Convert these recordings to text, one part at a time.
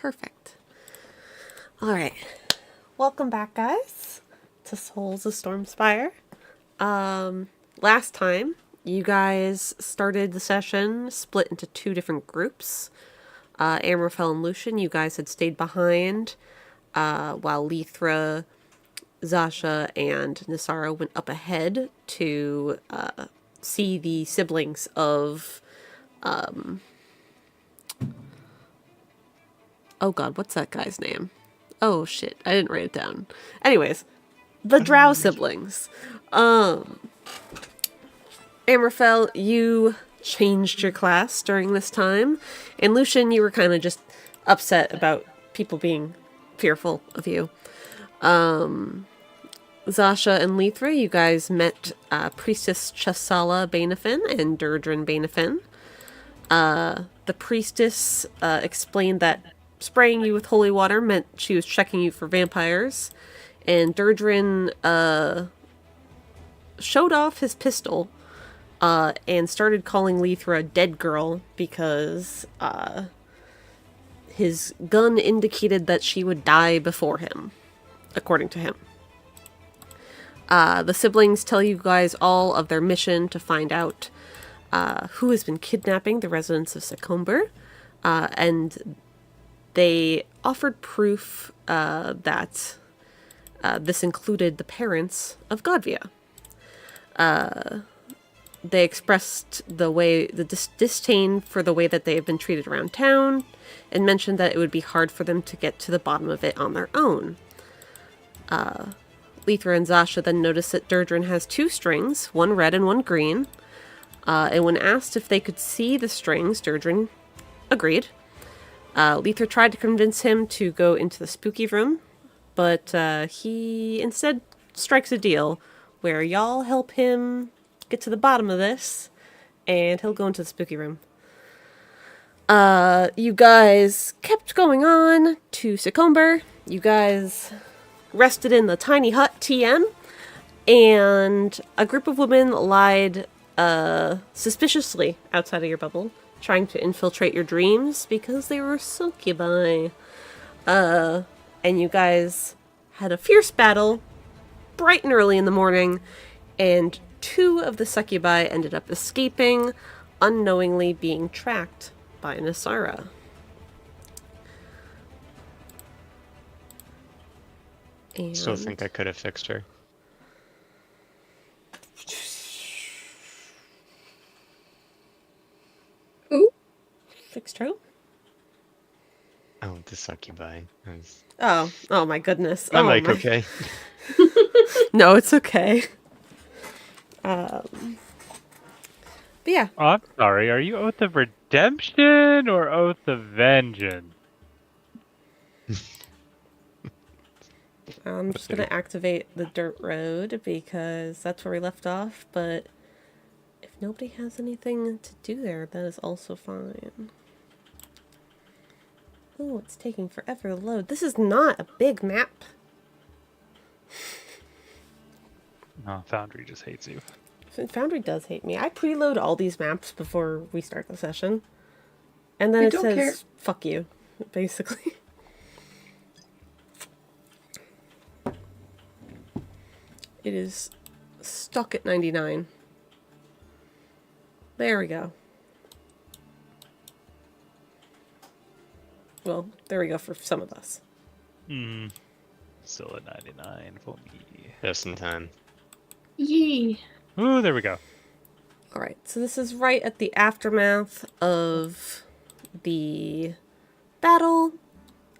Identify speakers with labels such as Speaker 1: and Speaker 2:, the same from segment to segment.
Speaker 1: Perfect. Alright. Welcome back, guys, to Souls of Stormspire. Last time, you guys started the session split into two different groups. Amraphel and Lucian, you guys had stayed behind, while Lythra, Zasha, and Nyssara went up ahead to see the siblings of... oh god, what's that guy's name? Oh shit, I didn't write it down. Anyways, the Drow siblings. Amraphel, you changed your class during this time. And Lucian, you were kind of just upset about people being fearful of you. Zasha and Lythra, you guys met Priestess Chessala Baenafin and Durdrin Baenafin. The Priestess explained that spraying you with holy water meant she was checking you for vampires. And Durdrin showed off his pistol and started calling Lythra a dead girl because his gun indicated that she would die before him, according to him. The siblings tell you guys all of their mission to find out who has been kidnapping the residents of Secomber, and they offered proof that this included the parents of Godvia. They expressed the disdain for the way that they have been treated around town, and mentioned that it would be hard for them to get to the bottom of it on their own. Lythra and Zasha then noticed that Durdrin has two strings, one red and one green, and when asked if they could see the strings, Durdrin agreed. Lythra tried to convince him to go into the spooky room, but he instead strikes a deal where y'all help him get to the bottom of this, and he'll go into the spooky room. You guys kept going on to Secomber. You guys rested in the tiny hut TM, and a group of women lied suspiciously outside of your bubble, trying to infiltrate your dreams because they were succubi. And you guys had a fierce battle bright and early in the morning, and two of the succubi ended up escaping, unknowingly being tracked by Nyssara. And
Speaker 2: Still think I could have fixed her.
Speaker 3: Who?
Speaker 1: Fixed her?
Speaker 2: Oh, the succubi.
Speaker 1: Oh my goodness.
Speaker 2: I'm
Speaker 1: oh
Speaker 2: like,
Speaker 1: my...
Speaker 2: okay.
Speaker 1: No, it's okay. But yeah.
Speaker 4: Oh, I'm sorry. Are you Oath of Redemption or Oath of Vengeance?
Speaker 1: I'm just going to activate the dirt road because that's where we left off, but if nobody has anything to do there, that is also fine. Oh, it's taking forever to load. This is not a big map.
Speaker 4: No, Foundry just hates you.
Speaker 1: Foundry does hate me. I preload all these maps before we start the session. And then
Speaker 3: I
Speaker 1: it
Speaker 3: don't
Speaker 1: says,
Speaker 3: care.
Speaker 1: fuck you, basically. It is stuck at 99. There we go. Well, there we go for some of us.
Speaker 4: Still at 99 for me.
Speaker 2: Just in time.
Speaker 3: Yee.
Speaker 4: Ooh, there we go.
Speaker 1: Alright, so this is right at the aftermath of the battle,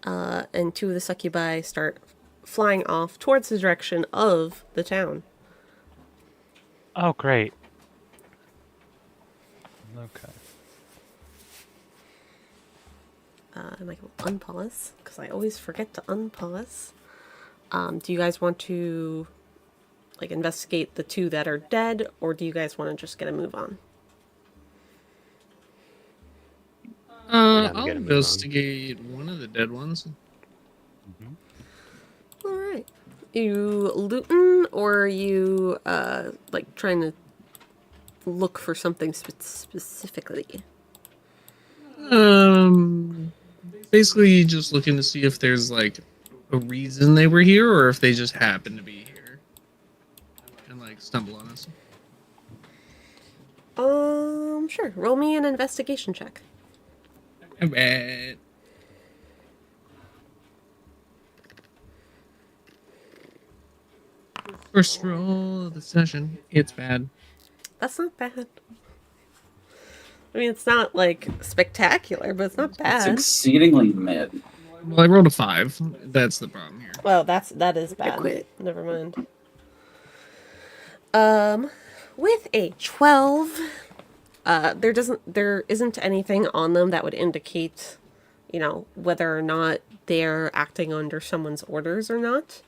Speaker 1: and two of the succubi start flying off towards the direction of the town.
Speaker 4: Oh, great. Okay.
Speaker 1: And I can unpause, because I always forget to unpause. Do you guys want to, like, investigate the two that are dead, or do you guys want to just get a move on?
Speaker 3: I'll investigate one of the dead ones.
Speaker 1: Alright. You looting, or are you, like, trying to look for something specifically?
Speaker 3: Basically, just looking to see if there's like a reason they were here, or if they just happened to be here and like stumble on us.
Speaker 1: Sure. Roll me an investigation check.
Speaker 3: I bet. First roll of the session. It's bad.
Speaker 1: That's not bad. I mean, it's not like spectacular, but it's not
Speaker 5: It's
Speaker 1: bad.
Speaker 5: exceedingly mid.
Speaker 3: Well, I rolled a 5. That's the problem here.
Speaker 1: Well, that is bad.
Speaker 6: quit.
Speaker 1: Never mind. With a 12, there isn't anything on them that would indicate, whether or not they're acting under someone's orders or not.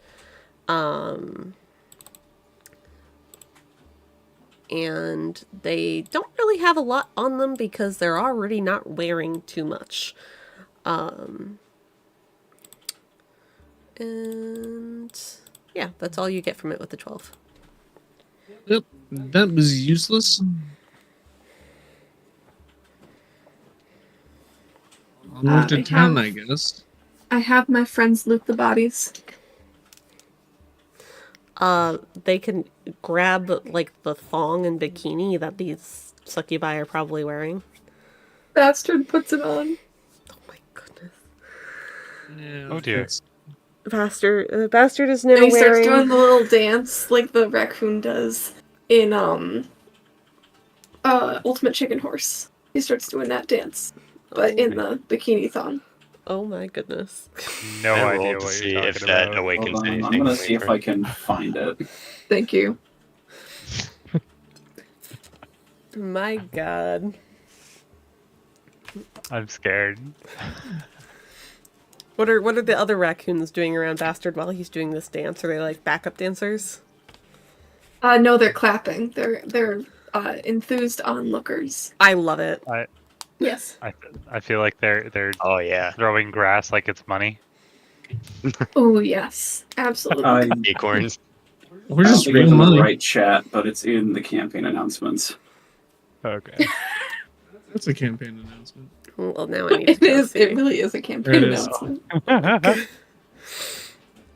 Speaker 1: And they don't really have a lot on them because they're already not wearing too much. And yeah, that's all you get from it with the 12.
Speaker 3: Yep, that was useless. Onward to town, I guess.
Speaker 6: I have my friends loot the bodies.
Speaker 1: They can grab, like, the thong and bikini that these succubi are probably wearing.
Speaker 6: Bastard puts it on.
Speaker 1: Oh my goodness.
Speaker 3: Yeah,
Speaker 4: Oh dear.
Speaker 1: Bastard is now
Speaker 6: And he starts
Speaker 1: wearing...
Speaker 6: doing the little dance like the raccoon does in Ultimate Chicken Horse. He starts doing that dance, but in the bikini thong.
Speaker 1: Oh my goodness.
Speaker 4: No
Speaker 2: I
Speaker 4: idea
Speaker 2: rolled to
Speaker 4: what
Speaker 2: see
Speaker 4: you're
Speaker 2: if
Speaker 4: talking
Speaker 2: that
Speaker 4: about.
Speaker 2: awakens
Speaker 5: Hold on,
Speaker 2: anything.
Speaker 5: I'm gonna see if
Speaker 2: later.
Speaker 5: I can find it.
Speaker 6: Thank you.
Speaker 1: My god.
Speaker 4: I'm scared.
Speaker 1: What are the other raccoons doing around Bastard while he's doing this dance? Are they like backup dancers?
Speaker 6: No, they're clapping. They're enthused onlookers.
Speaker 1: I love it.
Speaker 6: Yes.
Speaker 4: I feel like they're
Speaker 2: Oh yeah,
Speaker 4: throwing grass like it's money.
Speaker 6: Oh yes, absolutely.
Speaker 2: acorns.
Speaker 3: We're
Speaker 5: I don't
Speaker 3: just
Speaker 5: think it's
Speaker 3: real
Speaker 5: in the
Speaker 3: money.
Speaker 5: right chat, but it's in the campaign announcements.
Speaker 4: Okay.
Speaker 3: That's a campaign announcement.
Speaker 1: Well, now I need to
Speaker 6: It
Speaker 1: go
Speaker 6: is.
Speaker 1: see.
Speaker 6: It really is a
Speaker 3: There
Speaker 6: campaign
Speaker 3: it is.
Speaker 6: announcement.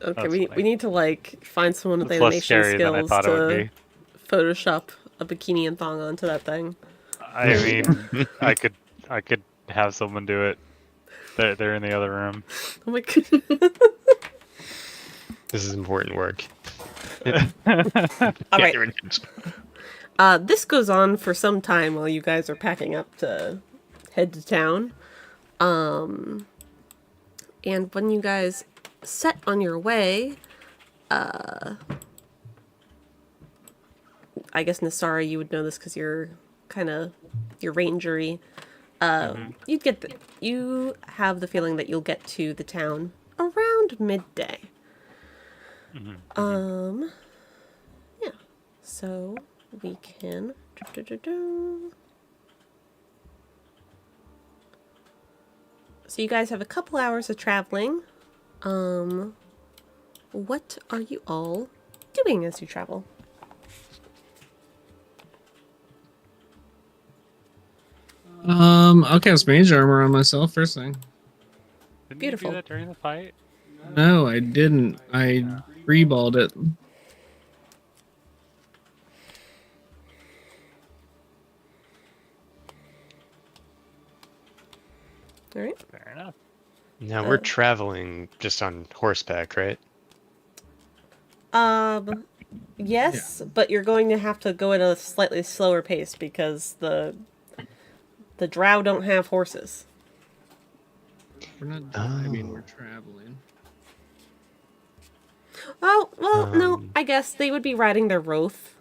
Speaker 1: Okay,
Speaker 4: That's
Speaker 1: we
Speaker 4: funny.
Speaker 1: need to like find someone with
Speaker 4: It's less
Speaker 1: animation
Speaker 4: scary than I
Speaker 1: skills
Speaker 4: thought it would
Speaker 1: to
Speaker 4: be.
Speaker 1: Photoshop a bikini and thong onto that thing.
Speaker 4: I mean, I could have someone do it. They're in the other room.
Speaker 1: Oh my god.
Speaker 2: This is important work.
Speaker 1: All right. This goes on for some time while you guys are packing up to head to town. And when you guys set on your way, I guess Nyssara, you would know this because you're rangery. You have the feeling that you'll get to the town around midday. Yeah. So we can. So you guys have a couple hours of traveling. What are you all doing as you travel?
Speaker 3: I'll cast mage armor on myself first thing.
Speaker 4: Didn't
Speaker 1: Beautiful.
Speaker 4: you do that during the fight?
Speaker 3: No, I didn't. I freeballed it.
Speaker 1: All right.
Speaker 4: Fair enough.
Speaker 2: Now we're traveling just on horseback, right?
Speaker 1: Yes, but you're going to have to go at a slightly slower pace because the drow don't have horses.
Speaker 3: We're not driving,
Speaker 2: Oh.
Speaker 3: we're traveling.
Speaker 1: Oh, well, no,
Speaker 2: Um.
Speaker 1: I guess they would be riding their Roth.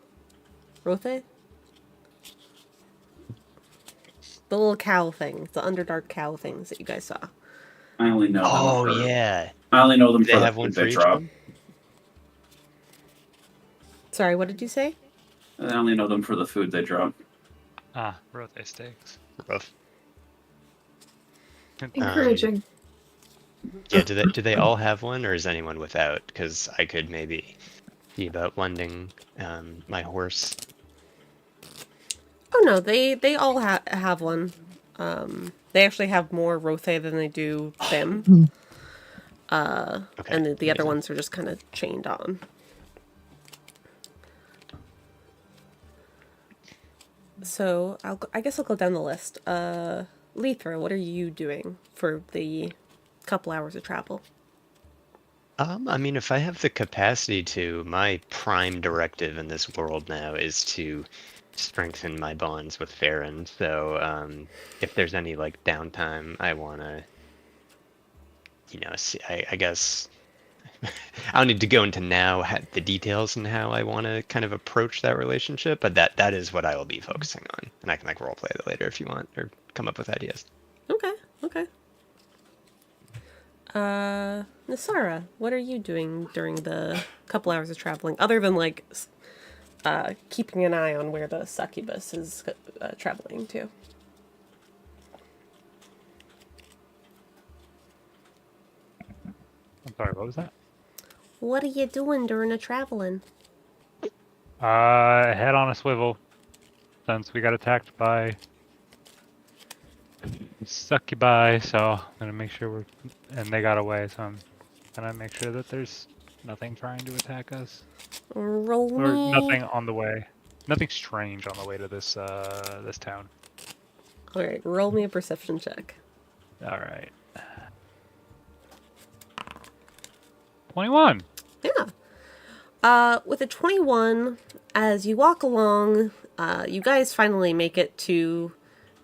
Speaker 1: Rothe? The little cow things, the Underdark cow things that you guys saw.
Speaker 5: I only know.
Speaker 2: Oh
Speaker 5: them for,
Speaker 2: yeah.
Speaker 5: I only know them
Speaker 2: Do
Speaker 5: for
Speaker 2: they
Speaker 5: the
Speaker 2: have
Speaker 5: food
Speaker 2: one
Speaker 5: they
Speaker 2: for each
Speaker 5: drop.
Speaker 2: one?
Speaker 1: Sorry, what did you say?
Speaker 5: I only know them for the food they drop.
Speaker 4: Ah, Rothe steaks.
Speaker 2: Rough.
Speaker 6: Encouraging.
Speaker 2: Yeah. Do they all have one, or is anyone without? Because I could maybe see about lending my horse.
Speaker 1: Oh no, they all have one. They actually have more Rothe than they do Bim.
Speaker 2: Okay.
Speaker 1: And the other
Speaker 2: amazing.
Speaker 1: ones are just kind of chained on. So I guess I'll go down the list. Lythra, what are you doing for the couple hours of travel?
Speaker 2: I mean, if I have the capacity to, my prime directive in this world now is to strengthen my bonds with Farron. So, if there's any like downtime, I want to, see, I guess I don't need to go into now the details and how I want to kind of approach that relationship, but that is what I will be focusing on, and I can like roleplay that later if you want, or come up with ideas.
Speaker 1: Okay. Nyssara, what are you doing during the couple hours of traveling, other than like keeping an eye on where the succubus is traveling to?
Speaker 4: I'm sorry, what was that?
Speaker 1: What are you doing during the traveling?
Speaker 4: Head on a swivel. Since we got attacked by Succubi, so I'm gonna make sure and they got away, so I'm gonna make sure that there's nothing trying to attack us.
Speaker 1: Roll
Speaker 4: Or
Speaker 1: me.
Speaker 4: nothing on the way. Nothing strange on the way to this this town.
Speaker 1: All right, roll me a perception check.
Speaker 4: Alright. 21!
Speaker 1: Yeah. With a 21, as you walk along, you guys finally make it to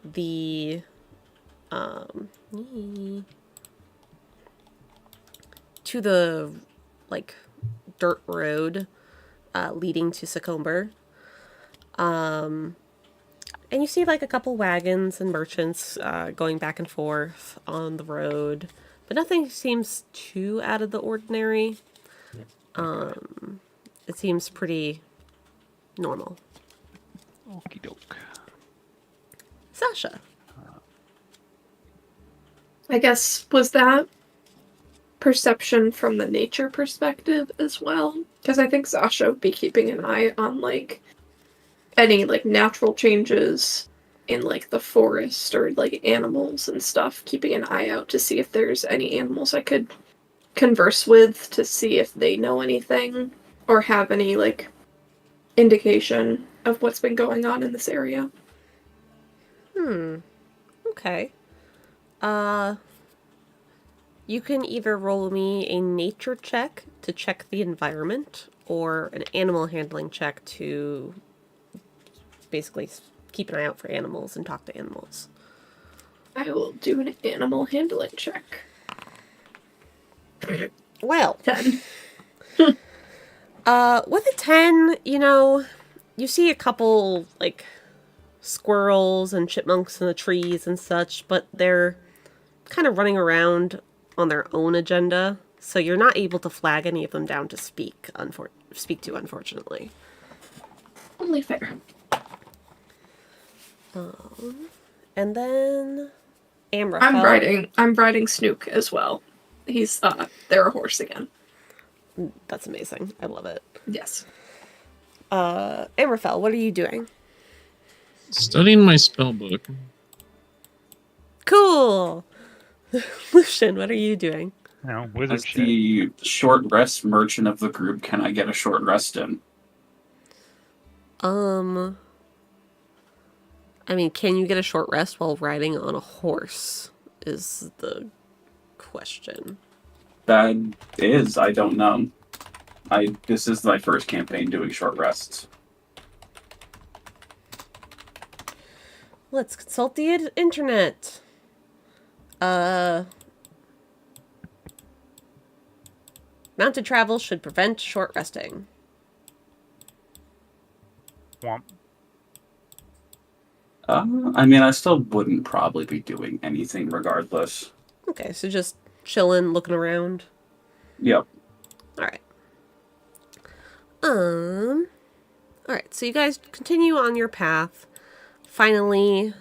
Speaker 1: the like dirt road leading to Secomber. And you see like a couple wagons and merchants going back and forth on the road, but nothing seems too out of the ordinary. It seems pretty normal.
Speaker 4: Okie doke.
Speaker 1: Zasha.
Speaker 6: I guess, was that perception from the nature perspective as well? Because I think Zasha would be keeping an eye on, like, any, like, natural changes in, like, the forest or, like, animals and stuff. Keeping an eye out to see if there's any animals I could converse with to see if they know anything or have any, like, indication of what's been going on in this area.
Speaker 1: Okay. You can either roll me a nature check to check the environment, or an animal handling check to basically keep an eye out for animals and talk to animals.
Speaker 6: I will do an animal handling check.
Speaker 1: Well,
Speaker 6: 10.
Speaker 1: with a 10, you see a couple, like, squirrels and chipmunks in the trees and such, but they're kind of running around on their own agenda, so you're not able to flag any of them down to speak to, unfortunately.
Speaker 6: Only fair.
Speaker 1: And then Amraphel.
Speaker 6: I'm riding Snook as well. He's they're a horse again.
Speaker 1: That's amazing. I love it.
Speaker 6: Yes.
Speaker 1: Amraphel, what are you doing?
Speaker 3: Studying my spell book.
Speaker 1: Cool. Lucian, what are you doing?
Speaker 4: Wizard
Speaker 5: As
Speaker 4: shit.
Speaker 5: the short rest merchant of the group, can I get a short rest in?
Speaker 1: I mean, can you get a short rest while riding on a horse is the question.
Speaker 5: That is, I don't know. This is my first campaign doing short rests.
Speaker 1: Let's consult the internet. Mounted travel should prevent short resting.
Speaker 4: Womp.
Speaker 5: I mean, I still wouldn't probably be doing anything regardless.
Speaker 1: Okay, so just chilling, looking around.
Speaker 5: Yep.
Speaker 1: Alright. Alright, so you guys continue on your path. Finally,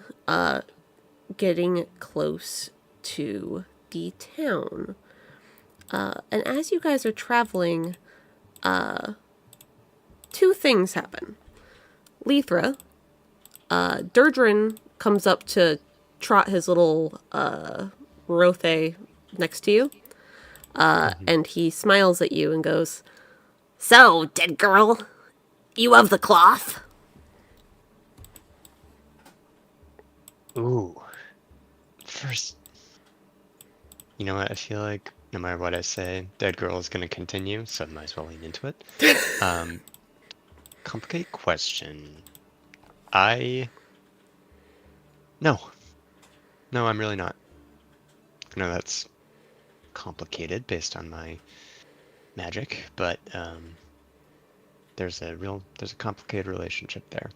Speaker 1: getting close to the town. And as you guys are traveling, two things happen. Lythra, Durdrin comes up to trot his little Rothe next to you. And he smiles at you and goes, "So, dead girl, you of the cloth?"
Speaker 2: Ooh. First, you know what? I feel like no matter what I say, dead girl is going to continue, so I might as well lean into it. Complicated question. No, I'm really not. I know that's complicated based on my magic, but there's a complicated relationship there.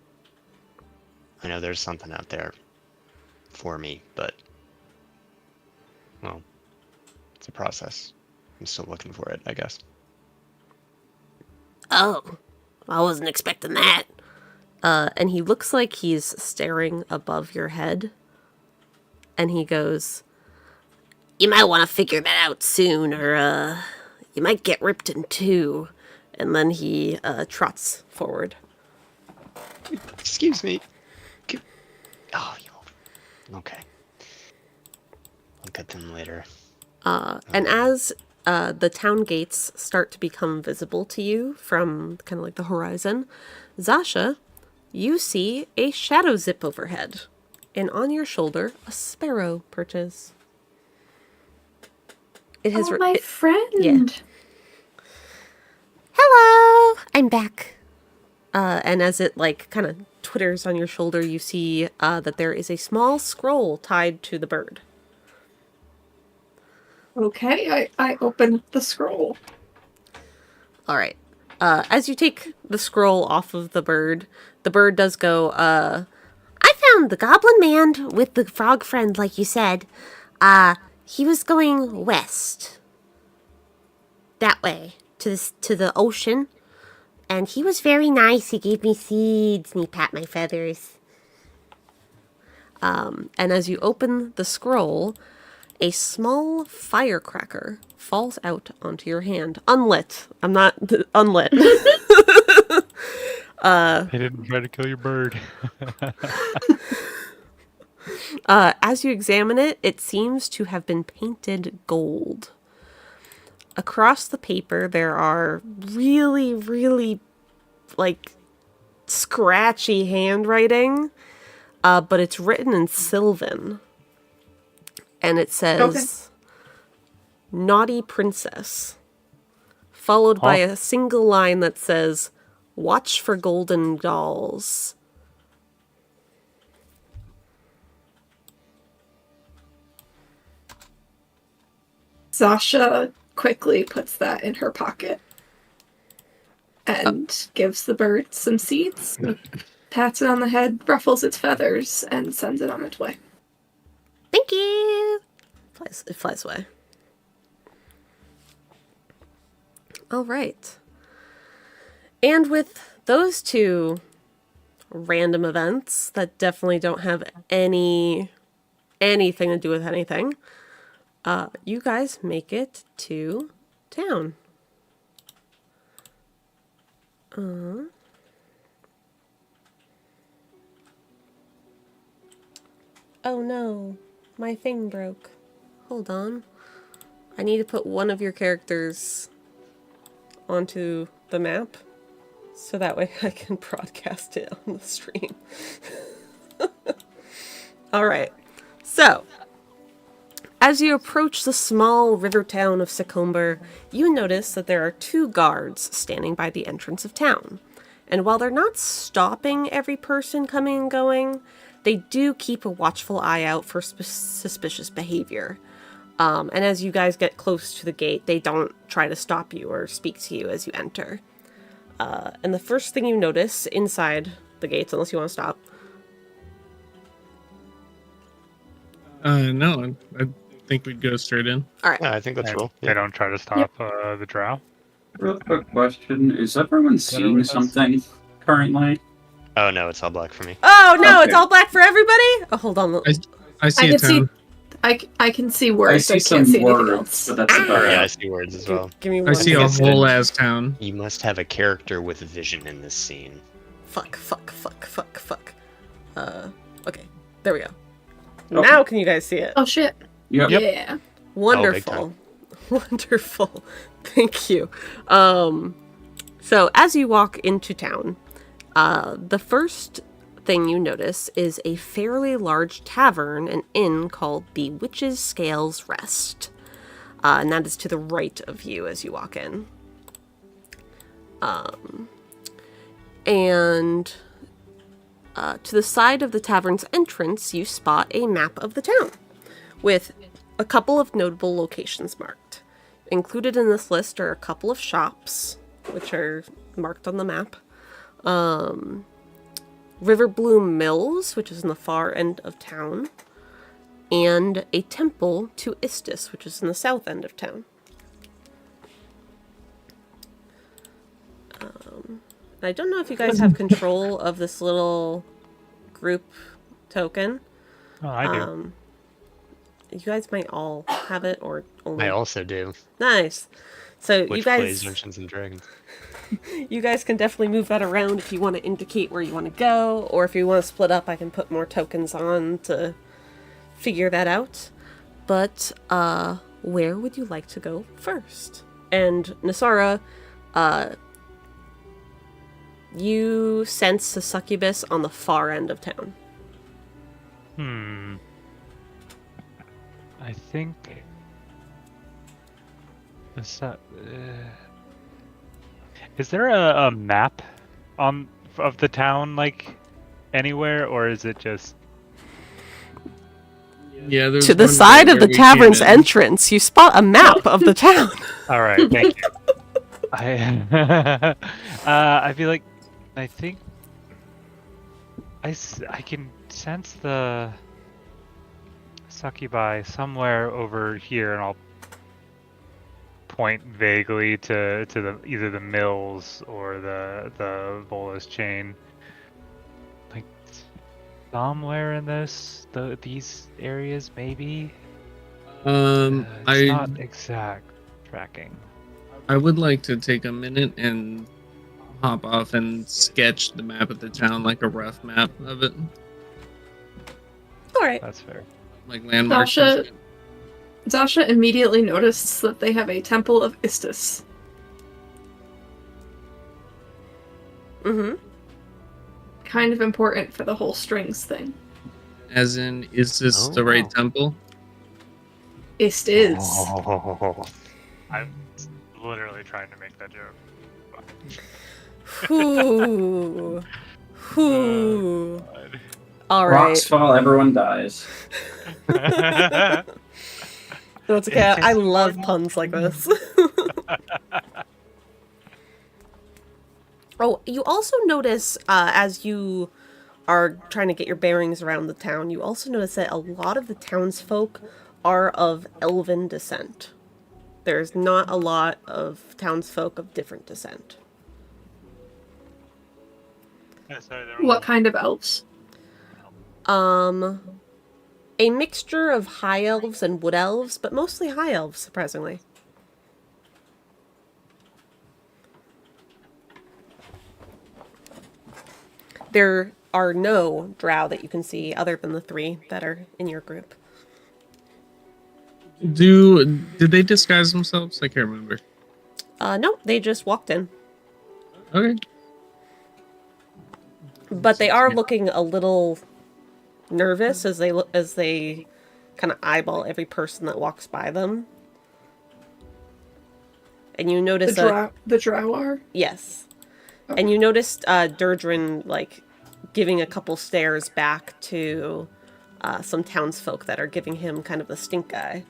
Speaker 2: I know there's something out there for me, but well, it's a process. I'm still looking for it, I guess.
Speaker 1: Oh, I wasn't expecting that. And he looks like he's staring above your head. And he goes, "You might want to figure that out soon, or you might get ripped in two." And then he trots forward.
Speaker 2: Excuse me. Okay. I'll get them later.
Speaker 1: And as the town gates start to become visible to you from kind of like the horizon, Zasha, you see a shadow zip overhead. And on your shoulder, a sparrow perches. It has
Speaker 6: my friend.
Speaker 1: Yeah. "Hello, I'm back." And as it like kind of twitters on your shoulder, you see that there is a small scroll tied to the bird.
Speaker 6: Okay, I open the scroll.
Speaker 1: All right. As you take the scroll off of the bird does go, "I found the goblin man with the frog friend, like you said. He was going west. That way, to the ocean. And he was very nice. He gave me seeds and he pat my feathers." And as you open the scroll, a small firecracker falls out onto your hand. Unlit. I'm not unlit.
Speaker 4: They didn't try to kill your bird.
Speaker 1: As you examine it, it seems to have been painted gold. Across the paper, there are really, really, like, scratchy handwriting, but it's written in Sylvan. And it says, "Naughty Princess," followed by a single line that says, "Watch for golden dolls."
Speaker 6: Zasha quickly puts that in her pocket and gives the bird some seeds, pats it on the head, ruffles its feathers, and sends it on its way.
Speaker 1: "Thank you." It flies away. All right. And with those two random events that definitely don't have anything to do with anything, you guys make it to town. Oh no, my thing broke. Hold on. I need to put one of your characters onto the map so that way I can broadcast it on the stream. Alright, so as you approach the small river town of Secomber, you notice that there are two guards standing by the entrance of town. And while they're not stopping every person coming and going, they do keep a watchful eye out for suspicious behavior. And as you guys get close to the gate, they don't try to stop you or speak to you as you enter. And the first thing you notice inside the gates, unless you want to stop.
Speaker 3: No, I think we'd go straight in.
Speaker 1: All right.
Speaker 2: Yeah, I think that's cool.
Speaker 4: They don't try to stop the drow.
Speaker 5: Real quick question: is everyone seeing
Speaker 4: with us?
Speaker 5: something currently?
Speaker 2: Oh no, it's all black for me.
Speaker 1: Oh no,
Speaker 5: Okay.
Speaker 1: It's all black for everybody? Oh, hold on.
Speaker 3: I see
Speaker 6: I
Speaker 3: a
Speaker 6: can see.
Speaker 3: town.
Speaker 6: I can see
Speaker 5: I
Speaker 6: words.
Speaker 5: see
Speaker 6: I
Speaker 5: some
Speaker 6: can't see anything
Speaker 5: words,
Speaker 6: else.
Speaker 5: but that's about
Speaker 2: Yeah, I
Speaker 5: it.
Speaker 2: see words as well.
Speaker 1: Give me
Speaker 3: I
Speaker 1: one
Speaker 3: see a
Speaker 2: Yes,
Speaker 3: whole
Speaker 2: it-
Speaker 3: ass town.
Speaker 2: You must have a character with vision in this scene.
Speaker 1: Fuck. Okay, there we go.
Speaker 5: Okay.
Speaker 1: Now can you guys see it?
Speaker 6: Oh shit.
Speaker 5: Yep.
Speaker 6: Yeah.
Speaker 1: Wonderful. Wonderful. Thank you. So as you walk into town, the first thing you notice is a fairly large tavern, an inn called the Witch's Scales Rest. And that is to the right of you as you walk in. And to the side of the tavern's entrance, you spot a map of the town with a couple of notable locations marked. Included in this list are a couple of shops, which are marked on the map. Riverbloom Mills, which is in the far end of town. And a temple to Istis, which is in the south end of town. I don't know if you guys have control of this little group token.
Speaker 4: Oh, I do.
Speaker 1: You guys might all have it, or only...
Speaker 2: I also do.
Speaker 1: Nice. So
Speaker 2: Which
Speaker 1: you guys...
Speaker 2: plays Dungeons and Dragons.
Speaker 1: You guys can definitely move that around if you want to indicate where you want to go, or if you want to split up, I can put more tokens on to figure that out. But, where would you like to go first? And Nyssara, you sense a succubus on the far end of town.
Speaker 4: I think... Is there a map of the town, like, anywhere, or is it just...
Speaker 3: Yeah, there's
Speaker 1: To the
Speaker 3: one
Speaker 1: side
Speaker 3: where
Speaker 1: of the
Speaker 3: we
Speaker 1: tavern's
Speaker 3: came in.
Speaker 1: entrance, you spot a map of the town.
Speaker 4: All right, thank you. I feel like I think I can sense the Succubi somewhere over here, and I'll point vaguely to the either the mills or the Vola's chain. Like somewhere in these areas, maybe. It's not exact tracking.
Speaker 3: I would like to take a minute and hop off and sketch the map of the town, like a rough map of it,
Speaker 1: All right.
Speaker 4: That's fair.
Speaker 3: like landmarks. and shit.
Speaker 6: Zasha immediately noticed that they have a temple of Istis.
Speaker 1: Mm-hmm.
Speaker 6: Kind of important for the whole strings thing.
Speaker 3: As in, is this the right temple?
Speaker 6: Istis.
Speaker 4: Oh. I'm literally trying to make that joke.
Speaker 1: Whew. Whew. All right.
Speaker 5: Rocks fall, everyone dies.
Speaker 1: No, it's okay. I love puns like this. Oh, you also notice, as you are trying to get your bearings around the town, you also notice that a lot of the townsfolk are of elven descent. There's not a lot of townsfolk of different descent.
Speaker 6: What kind of elves?
Speaker 1: A mixture of high elves and wood elves, but mostly high elves, surprisingly. There are no drow that you can see other than the 3 that are in your group.
Speaker 3: Did they disguise themselves? I can't remember.
Speaker 1: No, they just walked in.
Speaker 3: Okay.
Speaker 1: But they are looking a little nervous as they kind of eyeball every person that walks by them. And you notice
Speaker 6: The drow are?
Speaker 1: yes. And you noticed Durdrin like giving a couple stares back to some townsfolk that are giving him kind of the stink eye.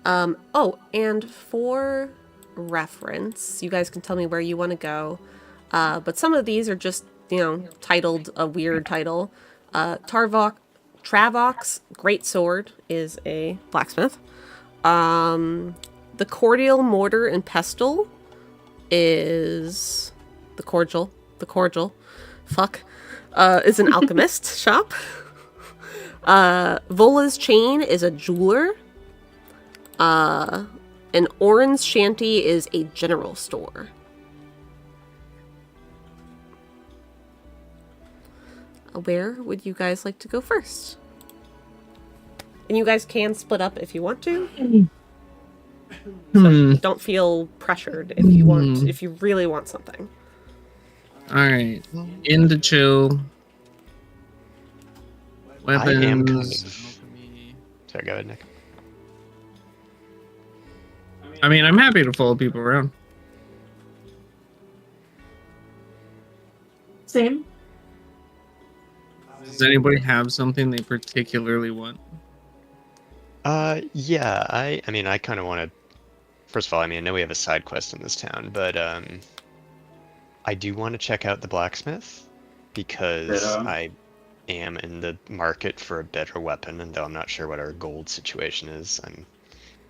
Speaker 1: Oh, and for reference, you guys can tell me where you want to go. But some of these are just, titled a weird title. Travok's Great Sword is a blacksmith. The Cordial Mortar and Pestle is the cordial. Is an alchemist shop. Vola's Chain is a jeweler. An Orin's Shanty is a general store. Where would you guys like to go first? And you guys can split up if you want to. So don't feel pressured if you want, if you really want something.
Speaker 3: Alright. Into chill. Weapons.
Speaker 2: I am kind of... Sorry, go ahead, Nick.
Speaker 3: I mean, I'm happy to follow people around.
Speaker 6: Same.
Speaker 3: Does anybody have something they particularly want?
Speaker 2: Yeah, I mean, I kind of want to... First of all, I mean, I know we have a side quest in this town, but, I do want to check out the blacksmith, because I am in the market for a better weapon, and though I'm not sure what our gold situation is, I'm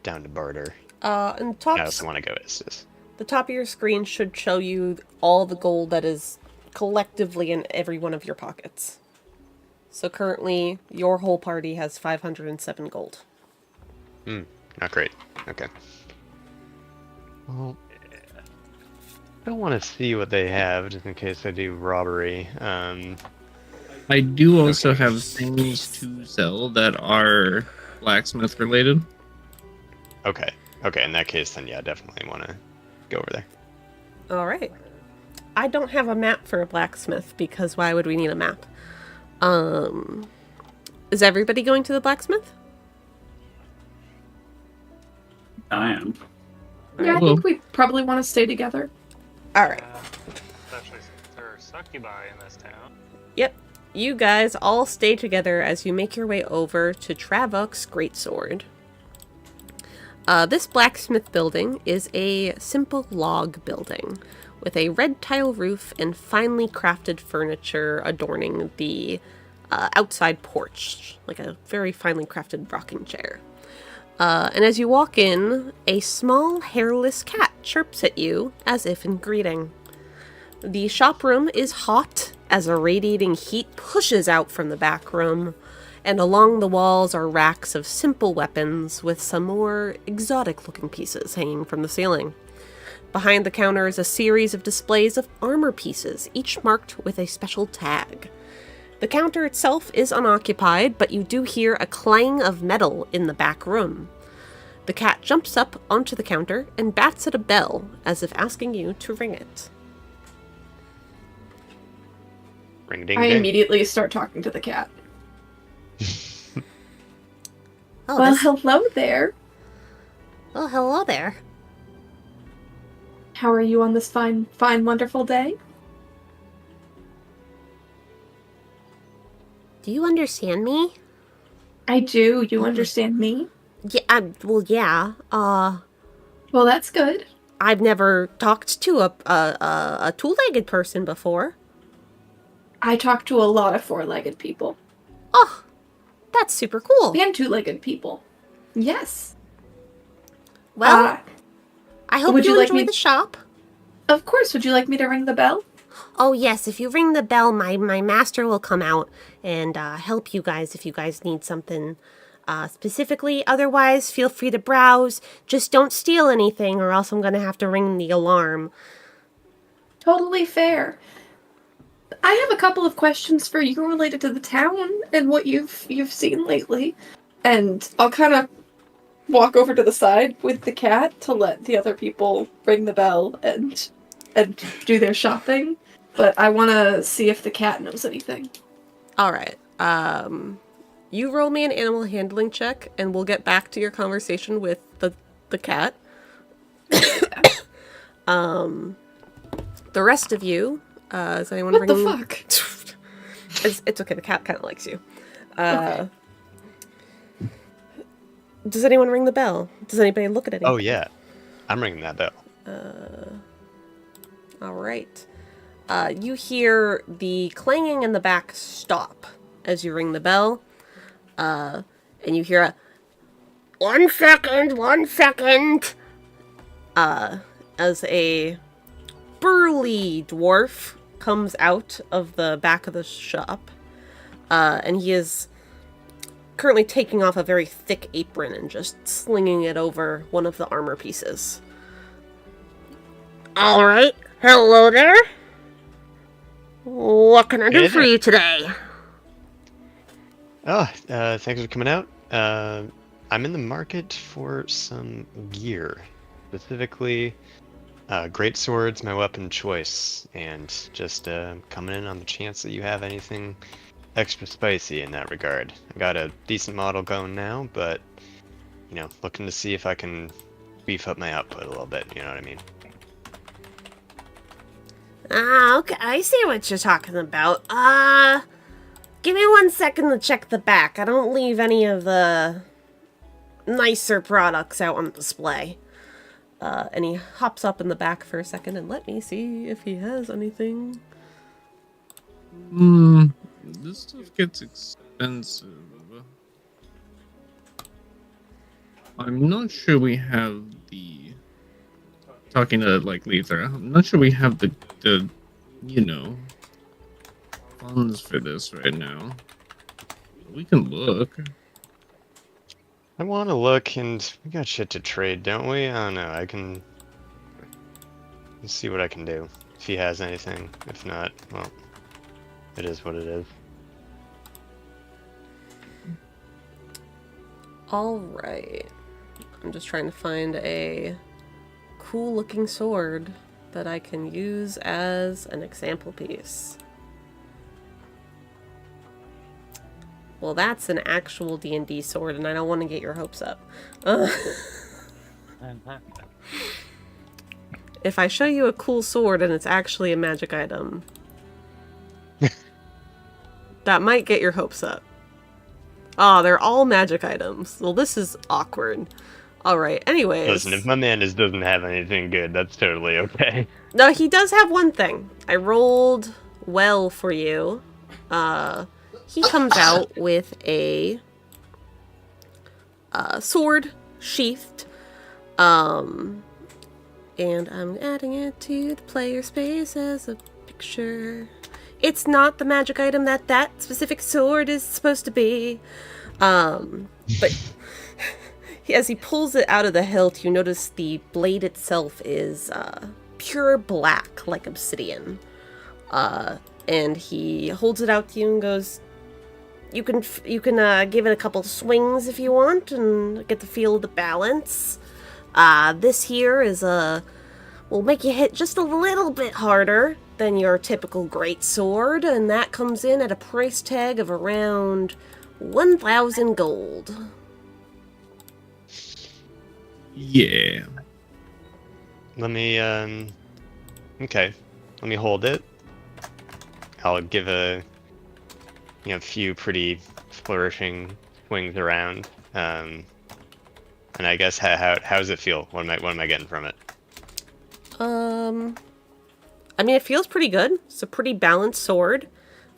Speaker 2: down to barter.
Speaker 1: And top,
Speaker 2: I also want to go Istis.
Speaker 1: the top of your screen should show you all the gold that is collectively in every one of your pockets. So currently, your whole party has 507 gold.
Speaker 2: Not great. Okay. Well, I don't want to see what they have, just in case I do robbery.
Speaker 3: I do also have things to sell that are blacksmith related.
Speaker 2: Okay. Okay, in that case, then yeah, definitely want to go over there.
Speaker 1: Alright. I don't have a map for a blacksmith, because why would we need a map? Is everybody going to the blacksmith?
Speaker 5: I am.
Speaker 6: Yeah, I think we probably want to stay together.
Speaker 1: Alright.
Speaker 4: Especially since there are Succubi in this town.
Speaker 1: Yep. You guys all stay together as you make your way over to Travok's Greatsword. This blacksmith building is a simple log building with a red tile roof and finely crafted furniture adorning the outside porch, like a very finely crafted rocking chair. And as you walk in, a small hairless cat chirps at you as if in greeting. The shop room is hot as a radiating heat pushes out from the back room, and along the walls are racks of simple weapons with some more exotic-looking pieces hanging from the ceiling. Behind the counter is a series of displays of armor pieces, each marked with a special tag. The counter itself is unoccupied, but you do hear a clang of metal in the back room. The cat jumps up onto the counter and bats at a bell, as if asking you to ring it.
Speaker 2: Ring ding
Speaker 6: I
Speaker 2: ding.
Speaker 6: immediately start talking to the cat.
Speaker 1: Oh,
Speaker 6: Well, hello there.
Speaker 1: Oh, hello there.
Speaker 6: How are you on this fine, wonderful day?
Speaker 1: Do you understand me?
Speaker 6: I do. You understand me?
Speaker 1: Yeah, well, yeah.
Speaker 6: Well, that's good.
Speaker 1: I've never talked to a two-legged person before.
Speaker 6: I talk to a lot of four-legged people.
Speaker 1: Oh, that's super cool.
Speaker 6: And two-legged people. Yes.
Speaker 1: Well, I hope
Speaker 6: would
Speaker 1: you
Speaker 6: you like
Speaker 1: enjoy
Speaker 6: me-
Speaker 1: the shop.
Speaker 6: Of course. Would you like me to ring the bell?
Speaker 1: Oh, yes, if you ring the bell, my master will come out and help you guys if you guys need something specifically. Otherwise, feel free to browse. Just don't steal anything or else I'm going to have to ring the alarm.
Speaker 6: Totally fair. I have a couple of questions for you related to the town and what you've seen lately. And I'll kind of walk over to the side with the cat to let the other people ring the bell and do their shopping. But I want to see if the cat knows anything.
Speaker 1: All right. You roll me an animal handling check, and we'll get back to your conversation with the cat. The rest of you, is anyone
Speaker 6: What the
Speaker 1: ringing?
Speaker 6: fuck?
Speaker 1: It's okay. The cat kind of likes you.
Speaker 6: Okay.
Speaker 1: Does anyone ring the bell? Does anybody look at anything?
Speaker 2: Oh yeah, I'm ringing that bell.
Speaker 1: All right. You hear the clanging in the back stop as you ring the bell. And you hear a 1 second, 1 second. As a burly dwarf comes out of the back of the shop. And he is currently taking off a very thick apron and just slinging it over one of the armor pieces. All right. Hello there. What can I do
Speaker 2: Hey
Speaker 1: for
Speaker 2: there.
Speaker 1: you today?
Speaker 2: Thanks for coming out. I'm in the market for some gear, specifically great swords, my weapon of choice, and just coming in on the chance that you have anything extra spicy in that regard. I got a decent model going now, but looking to see if I can beef up my output a little bit. You know what I mean?
Speaker 1: Okay, I see what you're talking about. Give me 1 second to check the back. I don't leave any of the nicer products out on display. And he hops up in the back for a second and let me see if he has anything.
Speaker 3: This stuff gets expensive. I'm not sure we have the... Talking to, Lythra, I'm not sure we have the funds for this right now. We can look.
Speaker 2: I want to look, and we got shit to trade, don't we? I don't know. Let's see what I can do. If he has anything. If not, well, it is what it is.
Speaker 1: Alright. I'm just trying to find a cool looking sword that I can use as an example piece. Well, that's an actual D&D sword, and I don't want to get your hopes up. If I show you a cool sword and it's actually a magic item, that might get your hopes up. Ah, they're all magic items. Well, this is awkward. Alright, anyways.
Speaker 2: Listen, if my man doesn't have anything good, that's totally okay.
Speaker 1: No, he does have one thing. I rolled well for you. He comes out with a sword sheathed. And I'm adding it to the player space as a picture. It's not the magic item that specific sword is supposed to be. But as he pulls it out of the hilt, you notice the blade itself is pure black, like obsidian. And he holds it out to you and goes, You can give it a couple swings if you want and get the feel of the balance. This here is will make you hit just a little bit harder than your typical great sword, and that comes in at a price tag of around 1,000 gold.
Speaker 3: Yeah.
Speaker 2: Let me, okay. Let me hold it. I'll give a few pretty flourishing swings around. And I guess how does it feel? What am I getting from it?
Speaker 1: I mean, it feels pretty good. It's a pretty balanced sword.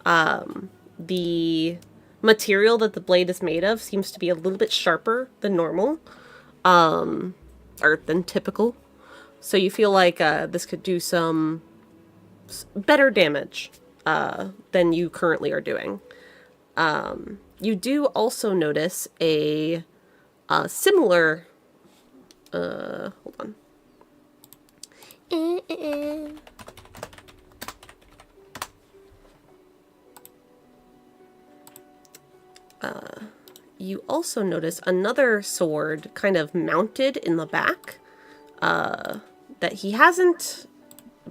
Speaker 1: The material that the blade is made of seems to be a little bit sharper than normal, or than typical. So you feel like this could do some better damage than you currently are doing. You do also notice a similar... hold on. You also notice another sword kind of mounted in the back that he hasn't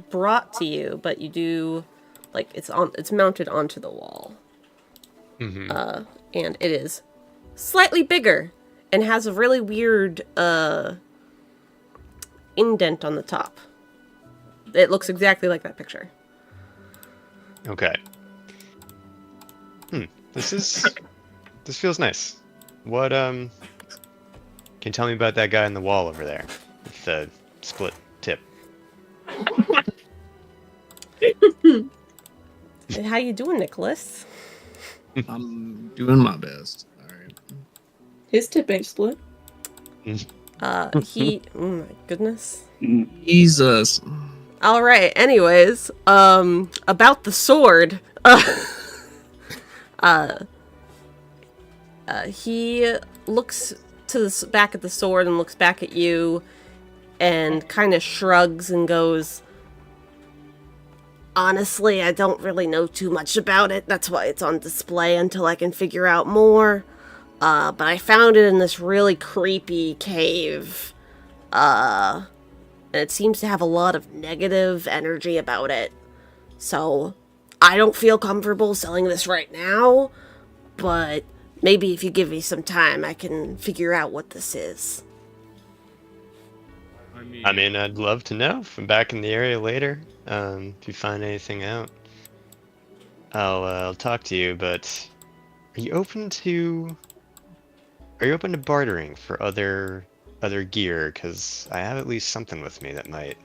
Speaker 1: brought to you, but you do, like, it's mounted onto the wall.
Speaker 2: Mm-hmm.
Speaker 1: And it is slightly bigger and has a really weird indent on the top. It looks exactly like that picture.
Speaker 2: Okay. This feels nice. What, can you tell me about that guy on the wall over there with the split tip?
Speaker 1: How you doing, Nicholas?
Speaker 3: I'm doing my best. Alright.
Speaker 6: His tip ain't split.
Speaker 1: Oh my goodness.
Speaker 3: Jesus.
Speaker 1: All right. Anyways, about the sword. He looks to the back at the sword and looks back at you, and kind of shrugs and goes, honestly, I don't really know too much about it. That's why it's on display until I can figure out more. But I found it in this really creepy cave. And it seems to have a lot of negative energy about it. So, I don't feel comfortable selling this right now, but maybe if you give me some time, I can figure out what this is.
Speaker 2: I mean, I'd love to know if I'm back in the area later. If you find anything out, I'll talk to you. But are you open to bartering for other gear? Because I have at least something with me that might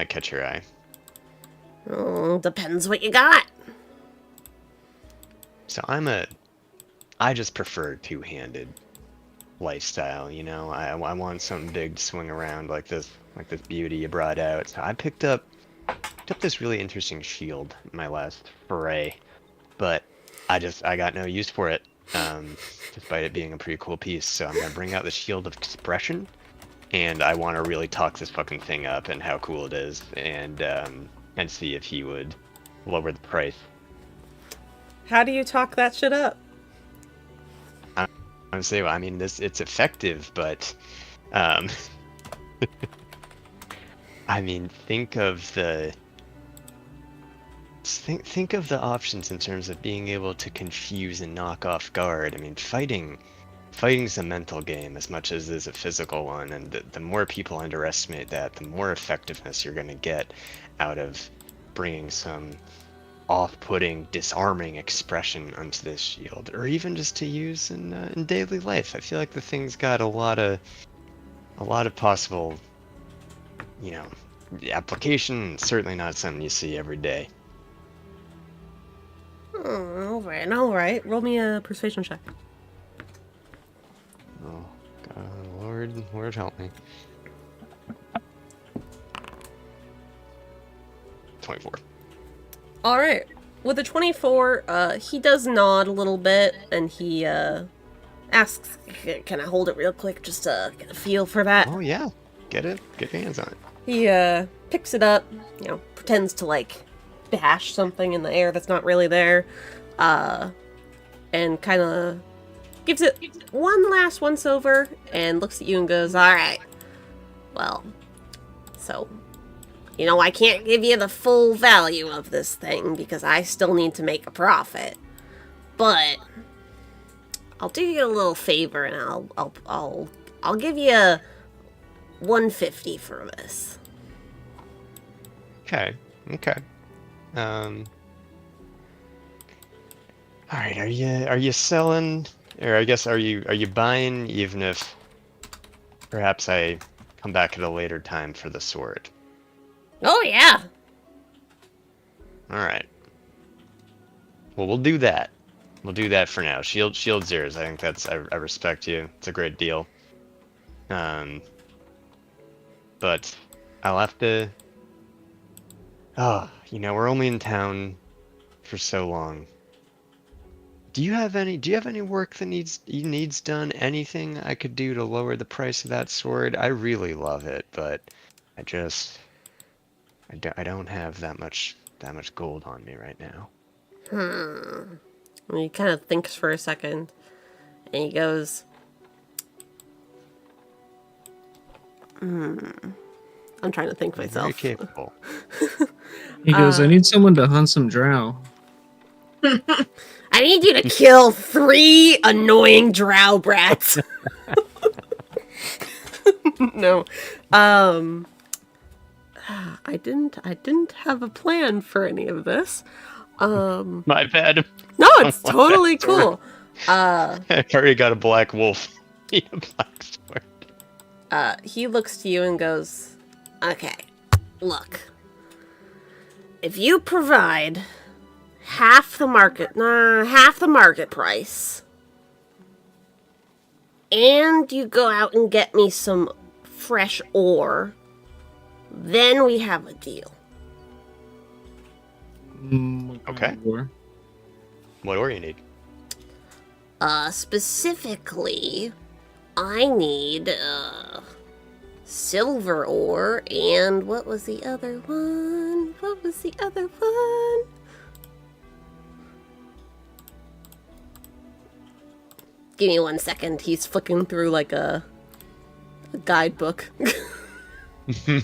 Speaker 2: catch your eye.
Speaker 1: Depends what you got.
Speaker 2: So I just prefer two-handed lifestyle, you know. I want something big to swing around like this beauty you brought out. So I picked up this really interesting shield in my last foray, but I got no use for it, despite it being a pretty cool piece. So I'm gonna bring out the Shield of Expression, and I want to really talk this fucking thing up and how cool it is, and see if he would lower the price.
Speaker 1: How do you talk that shit up?
Speaker 2: Honestly, I mean, it's effective, but I mean, think of the options in terms of being able to confuse and knock off guard. I mean, fighting's a mental game as much as it is a physical one, and the more people underestimate that, the more effectiveness you're going to get out of bringing some off-putting, disarming expression onto this shield, or even just to use in daily life. I feel like the thing's got a lot of possible, you know, application. Certainly not something you see every day.
Speaker 1: All right. Roll me a persuasion check.
Speaker 2: Oh, God, Lord help me. 24.
Speaker 1: All right. With a 24, he does nod a little bit, and he asks, "Can I hold it real quick, just to get a feel for that?"
Speaker 2: Oh yeah, get your hands on it.
Speaker 1: He picks it up, you know, pretends to like bash something in the air that's not really there, and kind of gives it one last once over, and looks at you and goes, "All right, well, so." You know, I can't give you the full value of this thing because I still need to make a profit. But I'll do you a little favor and I'll give you $150 for this.
Speaker 2: Okay. All right. Are you selling, or I guess are you buying? Even if perhaps I come back at a later time for the sword.
Speaker 1: Oh yeah.
Speaker 2: All right. Well, we'll do that. We'll do that for now. Shield's yours. I think I respect you. It's a great deal. But I'll have to. Oh, you know, we're only in town for so long. Do you have any work that needs done? Anything I could do to lower the price of that sword? I really love it, but I don't have that much gold on me right now.
Speaker 1: And he kind of thinks for a second, and he goes, I'm trying to think myself.
Speaker 2: Very capable.
Speaker 3: He goes, I need someone to hunt some drow.
Speaker 1: I need you to kill 3 annoying drow brats. No. I didn't have a plan for any of this.
Speaker 2: My bad.
Speaker 1: No, it's totally cool.
Speaker 2: I already got a black wolf. Need a black sword.
Speaker 1: He looks to you and goes, "Okay, look. If you provide half the market price, and you go out and get me some fresh ore, then we have a deal."
Speaker 2: Okay. What ore you need?
Speaker 1: Specifically, I need, silver ore, and what was the other one? what was the other one? Give me 1 second. He's flicking through like a guidebook. He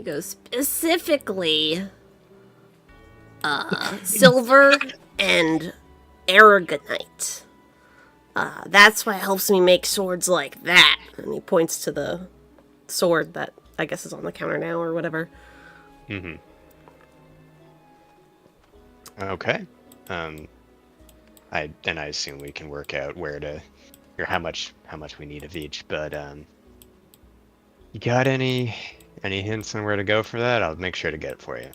Speaker 1: goes specifically silver and aragonite. That's what helps me make swords like that. And he points to the sword that I guess is on the counter now or whatever.
Speaker 2: Mm-hmm. Okay. I assume we can work out where to, or how much we need of each. But you got any hints on where to go for that? I'll make sure to get it for you.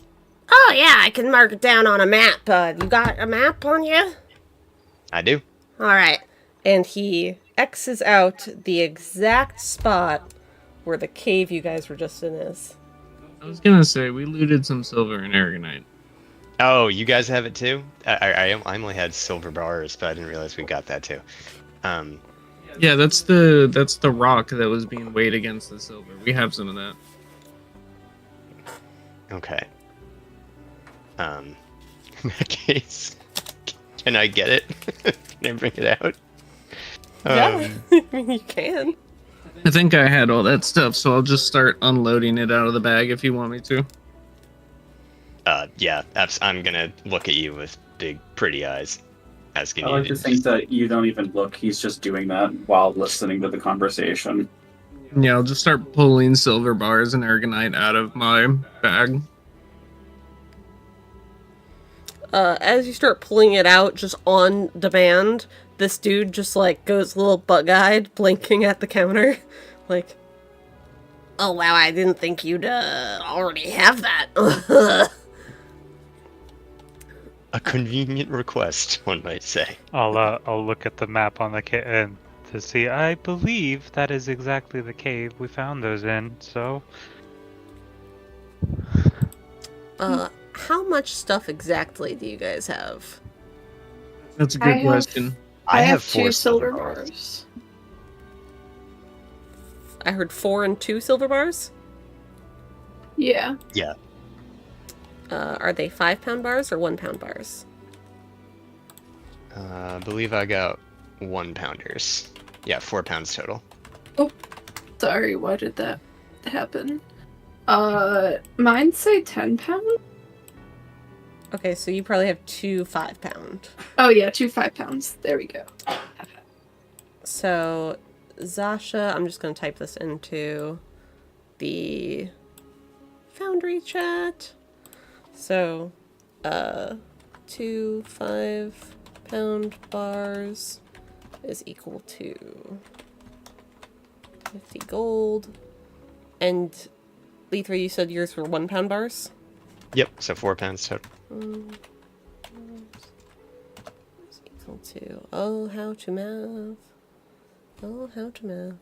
Speaker 1: Oh yeah, I can mark it down on a map. You got a map on you?
Speaker 2: I do.
Speaker 1: All right. And he X's out the exact spot where the cave you guys were just in is.
Speaker 3: I was gonna say we looted some silver and aragonite.
Speaker 2: Oh, you guys have it too? I only had silver bars, but I didn't realize we got that too.
Speaker 3: Yeah, that's the rock that was being weighed against the silver. We have some of that.
Speaker 2: Okay. In that case, can I get it? Can I bring it out?
Speaker 1: Yeah, I mean, you can.
Speaker 3: I think I had all that stuff, so I'll just start unloading it out of the bag if you want me to.
Speaker 2: Yeah, I'm gonna look at you with big, pretty eyes, asking
Speaker 5: I
Speaker 2: you.
Speaker 5: like to think that you don't even look. He's just doing that while listening to the conversation.
Speaker 3: Yeah, I'll just start pulling silver bars and aragonite out of my bag.
Speaker 1: As you start pulling it out, just on demand, this dude just, like, goes a little bug-eyed, blinking at the counter. Like, oh, wow, I didn't think you'd, already have that.
Speaker 2: A convenient request, one might say.
Speaker 4: I'll look at the map on the cave to see. I believe that is exactly the cave we found those in. So,
Speaker 1: How much stuff exactly do you guys have?
Speaker 3: That's a good question.
Speaker 6: I have
Speaker 2: 4
Speaker 6: 2 silver bars.
Speaker 1: I heard 4 and 2 silver bars.
Speaker 6: Yeah.
Speaker 2: Yeah.
Speaker 1: Are they 5-pound bars or 1-pound bars?
Speaker 2: I believe I got 1-pounders. Yeah, 4 pounds total.
Speaker 6: Oh, sorry. Why did that happen? Mine say 10 pound.
Speaker 1: Okay, so you probably have 2 5-pound.
Speaker 6: Oh yeah, 2 5 pounds. There we go.
Speaker 1: So, Zasha, I'm just going to type this into the Foundry chat. So, 2 5-pound bars is equal to 50 gold. And, Lythra, you said yours were 1-pound bars?
Speaker 2: Yep, so 4 pounds total.
Speaker 1: Is equal to, oh, how to math. Oh, how to math.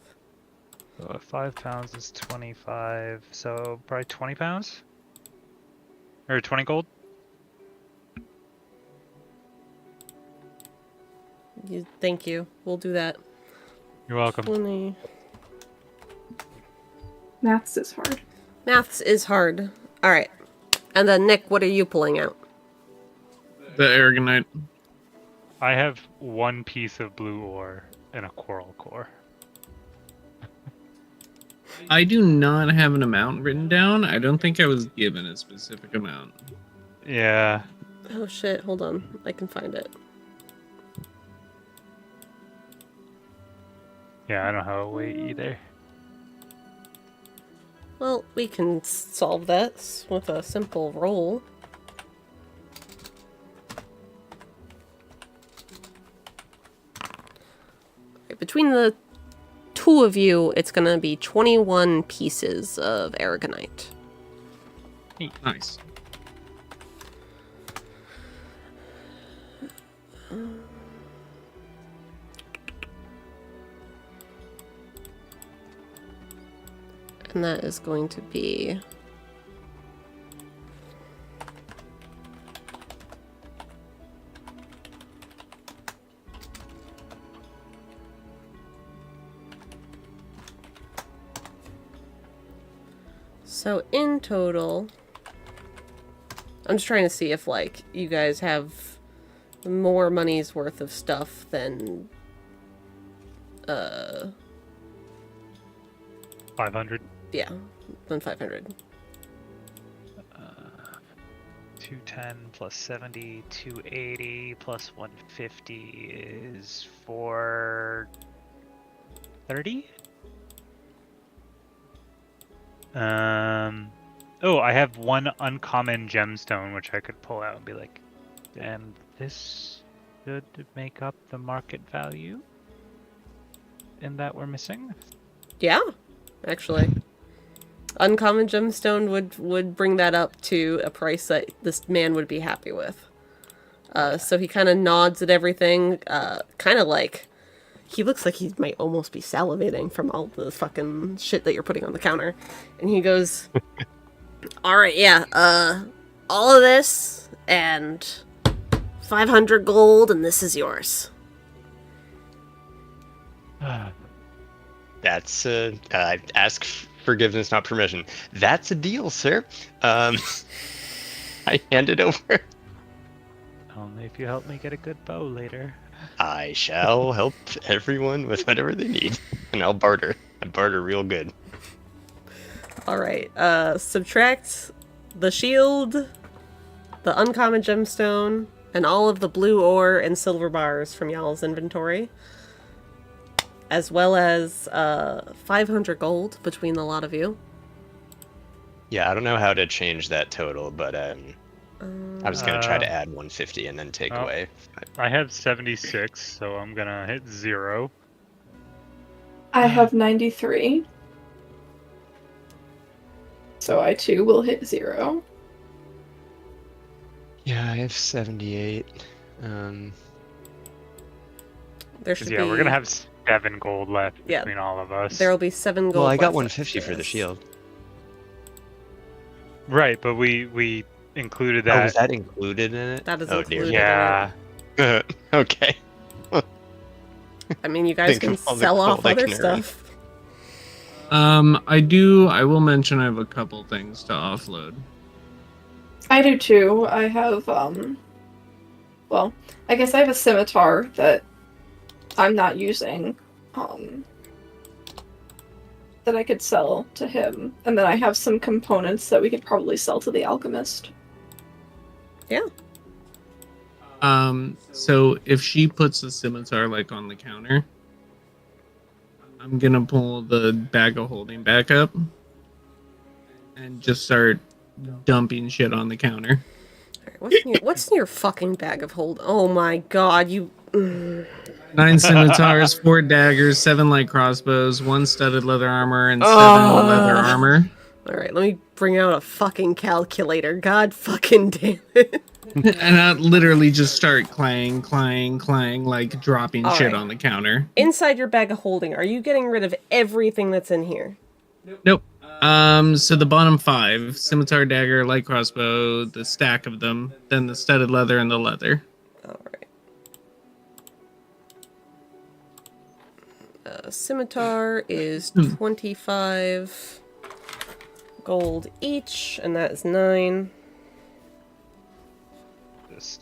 Speaker 4: so 5 pounds is 25. So probably 20 pounds, or 20 gold.
Speaker 1: Thank you. We'll do that.
Speaker 4: You're welcome.
Speaker 1: 20.
Speaker 6: Maths is hard.
Speaker 1: Maths is hard. Alright. And then, Nick, what are you pulling out?
Speaker 3: The aragonite.
Speaker 4: I have 1 piece of blue ore and a coral core.
Speaker 3: I do not have an amount written down. I don't think I was given a specific amount.
Speaker 4: Yeah.
Speaker 1: Oh shit, hold on. I can find it.
Speaker 4: Yeah, I don't have a weight either.
Speaker 1: Well, we can solve that with a simple roll. Between the 2 of you, it's gonna be 21 pieces of aragonite.
Speaker 3: Nice.
Speaker 1: And that is going to be So in total, I'm just trying to see if, like, you guys have more money's worth of stuff than,
Speaker 4: 500.
Speaker 1: yeah, than 500.
Speaker 4: 210 plus 70, 280 plus 150 is 430. Oh, I have one uncommon gemstone which I could pull out and be like, and this should make up the market value. And that we're missing.
Speaker 1: Yeah, actually. Uncommon gemstone would bring that up to a price that this man would be happy with. So he kind of nods at everything, kind of like, he looks like he might almost be salivating from all the fucking shit that you're putting on the counter. And he goes, alright, yeah, all of this, and 500 gold, and this is yours.
Speaker 2: That's I ask forgiveness, not permission. That's a deal, sir. I hand it over.
Speaker 4: Only if you help me get a good bow later.
Speaker 2: I shall help everyone with whatever they need, and I'll barter. I barter real good.
Speaker 1: Alright, subtract the shield, the uncommon gemstone, and all of the blue ore and silver bars from y'all's inventory. As well as 500 gold between the lot of you.
Speaker 2: Yeah, I don't know how to change that total, but I was gonna try to add 150 and then take away.
Speaker 4: I have 76, so I'm gonna hit 0.
Speaker 6: I have 93. So I too will hit 0.
Speaker 2: Yeah, I have 78.
Speaker 1: There should be...
Speaker 4: We're gonna have 7 gold left
Speaker 1: Yeah.
Speaker 4: between all of us.
Speaker 1: There will be 7 gold
Speaker 2: Well, I got
Speaker 1: left
Speaker 2: 150
Speaker 1: after
Speaker 2: for the
Speaker 1: this.
Speaker 2: shield.
Speaker 4: Right, but we included
Speaker 2: Oh,
Speaker 4: that.
Speaker 2: was that included in it?
Speaker 1: That is
Speaker 2: oh,
Speaker 1: included.
Speaker 4: Yeah.
Speaker 2: Dear. Okay.
Speaker 1: I mean, you guys
Speaker 2: Think
Speaker 1: can
Speaker 2: of all the
Speaker 1: sell off
Speaker 2: gold I
Speaker 1: other
Speaker 2: can earn.
Speaker 1: stuff.
Speaker 3: I will mention I have a couple things to offload.
Speaker 6: I do too. I have, well, I guess I have a scimitar that I'm not using, that I could sell to him. And then I have some components that we could probably sell to the alchemist.
Speaker 1: Yeah.
Speaker 3: So if she puts the scimitar, like, on the counter, I'm gonna pull the bag of holding back up and just start dumping shit on the counter.
Speaker 1: Alright, what's in your fucking bag of hold? Oh my god, you...
Speaker 3: 9 scimitars, 4 daggers, 7 light crossbows, 1 studded leather armor, and 7 leather armor.
Speaker 1: Alright, let me bring out a fucking calculator. God fucking damn it.
Speaker 3: And I literally just start clang, clang, clang, like dropping shit
Speaker 1: Alright.
Speaker 3: on the counter.
Speaker 1: Inside your bag of holding, are you getting rid of everything that's in here?
Speaker 3: Nope. So the bottom 5, scimitar, dagger, light crossbow, the stack of them, then the studded leather and the leather.
Speaker 1: Alright. Scimitar is 25 gold each, and that is 9.
Speaker 4: Just-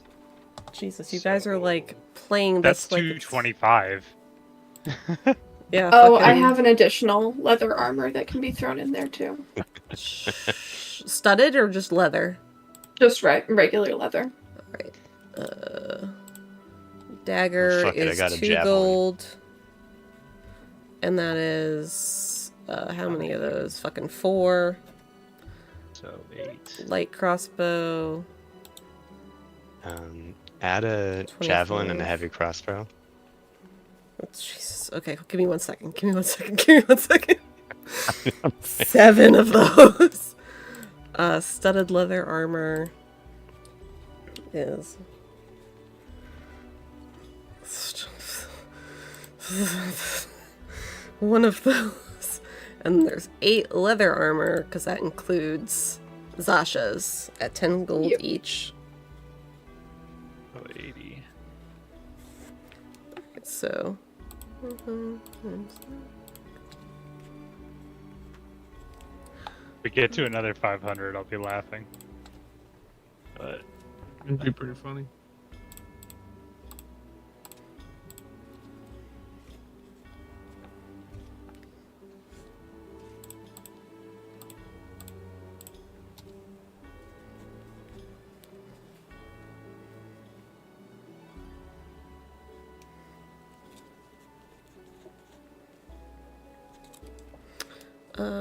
Speaker 1: Jesus, you guys are like playing
Speaker 4: That's
Speaker 1: this like it's-
Speaker 4: 225.
Speaker 1: Yeah.
Speaker 6: Oh, I
Speaker 1: fucking
Speaker 6: have an additional leather armor that can be thrown in there too.
Speaker 1: studded or just leather?
Speaker 6: Just regular leather.
Speaker 1: Alright. Dagger
Speaker 2: Fuck it, I
Speaker 1: is
Speaker 2: got a
Speaker 1: 2
Speaker 2: javelin.
Speaker 1: gold. And that is how many of those? Fucking 4.
Speaker 4: So 8.
Speaker 1: Light crossbow.
Speaker 2: Add a javelin and a
Speaker 1: 24.
Speaker 2: heavy crossbow.
Speaker 1: Oh, Jesus. Okay, give me 1 second. Give me 1 second. Give me 1 second. 7 of those. Studded leather armor is one of those. And there's 8 leather armor, because that includes Zasha's at 10 gold
Speaker 6: Yep.
Speaker 1: each.
Speaker 4: So 80.
Speaker 1: So.
Speaker 4: we get to another 500, I'll be laughing. But
Speaker 3: It'd be pretty funny.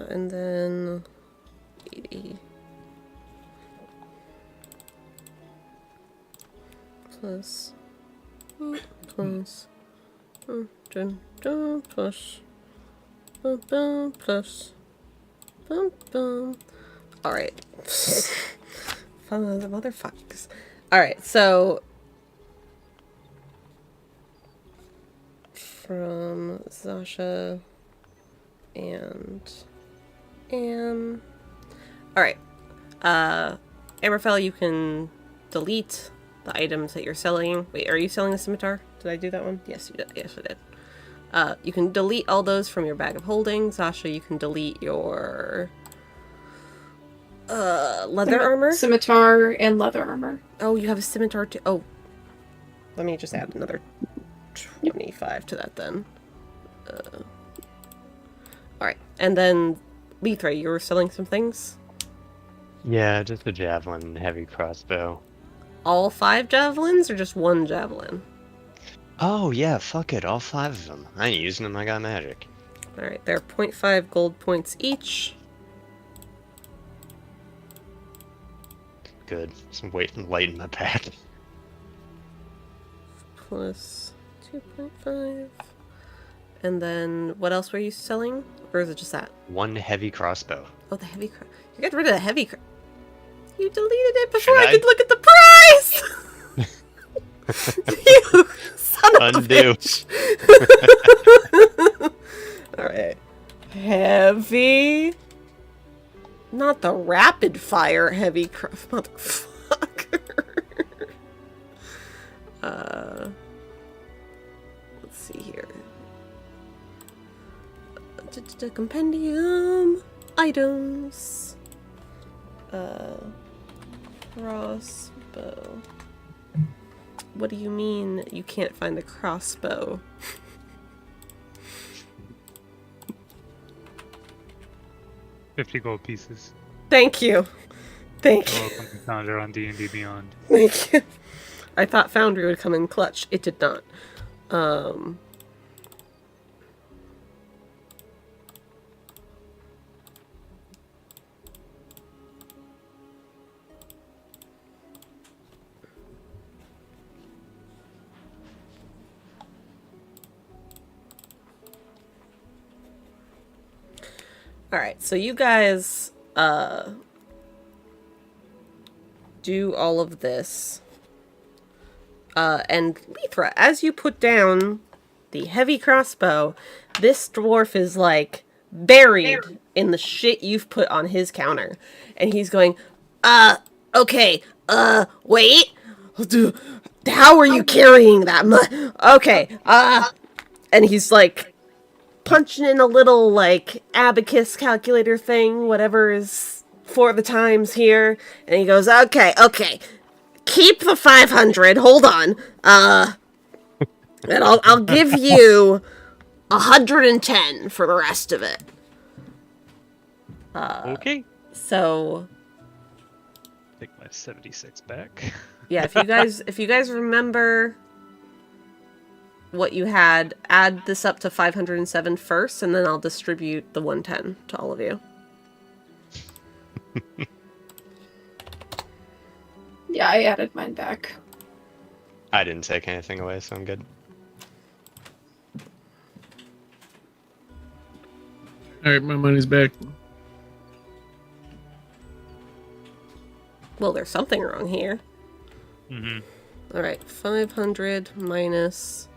Speaker 1: And then 80 plus plus dun, dun, plus bum, bum, plus bum, bum. All right. Fun of the motherfuckers. All right, so from Zasha and Am. Alright. Amraphel, you can delete the items that you're selling. Wait, are you selling the scimitar? Did I do that one? Yes, you did. Yes, I did. You can delete all those from your bag of holding. Zasha, you can delete your leather armor.
Speaker 6: Scimitar and leather armor.
Speaker 1: Oh, you have a scimitar too. Oh. Let me just add another 25 to that then. Alright, and then Lythra, you were selling some things?
Speaker 2: Yeah, just a javelin and heavy crossbow.
Speaker 1: All 5 javelins or just 1 javelin?
Speaker 2: Oh, yeah, fuck it. All 5 of them. I ain't using them. I got magic.
Speaker 1: Alright, they're 0.5 gold points each.
Speaker 2: Good. Just waiting, lighten my pack.
Speaker 1: Plus 2.5. And then, what else were you selling? Or is it just that?
Speaker 2: 1 heavy crossbow.
Speaker 1: Oh, the heavy You got rid of the heavy You deleted it before
Speaker 2: Should
Speaker 1: I
Speaker 2: I?
Speaker 1: could look at the price! You son of
Speaker 2: Undo.
Speaker 1: a bitch! Alright. Heavy. Not the rapid fire heavy motherfucker. Let's see here. Compendium items. Crossbow. What do you mean you can't find the crossbow?
Speaker 4: $50 gold pieces.
Speaker 1: Thank you. Thank
Speaker 4: You're
Speaker 1: you.
Speaker 4: welcome, Founder on D&D Beyond.
Speaker 1: Thank you. I thought Foundry would come in clutch. It did not. Alright, so you guys, do all of this. And Lythra, as you put down the heavy crossbow, this dwarf is, like, buried in the shit you've put on his counter. And he's going, okay, wait. How are you carrying that much? Okay, and he's, like, punching in a little, like, abacus calculator thing, whatever is for the times here. And he goes, okay, keep the 500, hold on. And I'll give you 110 for the rest of it.
Speaker 4: Okay.
Speaker 1: So,
Speaker 4: Take my 76 back.
Speaker 1: yeah, if you guys remember what you had, add this up to 507 first, and then I'll distribute the 110 to all of you.
Speaker 6: Yeah, I added mine back.
Speaker 2: I didn't take anything away, so I'm good.
Speaker 3: Alright, my money's back.
Speaker 1: Well, there's something wrong here.
Speaker 4: Mm-hmm.
Speaker 1: Alright, 500 minus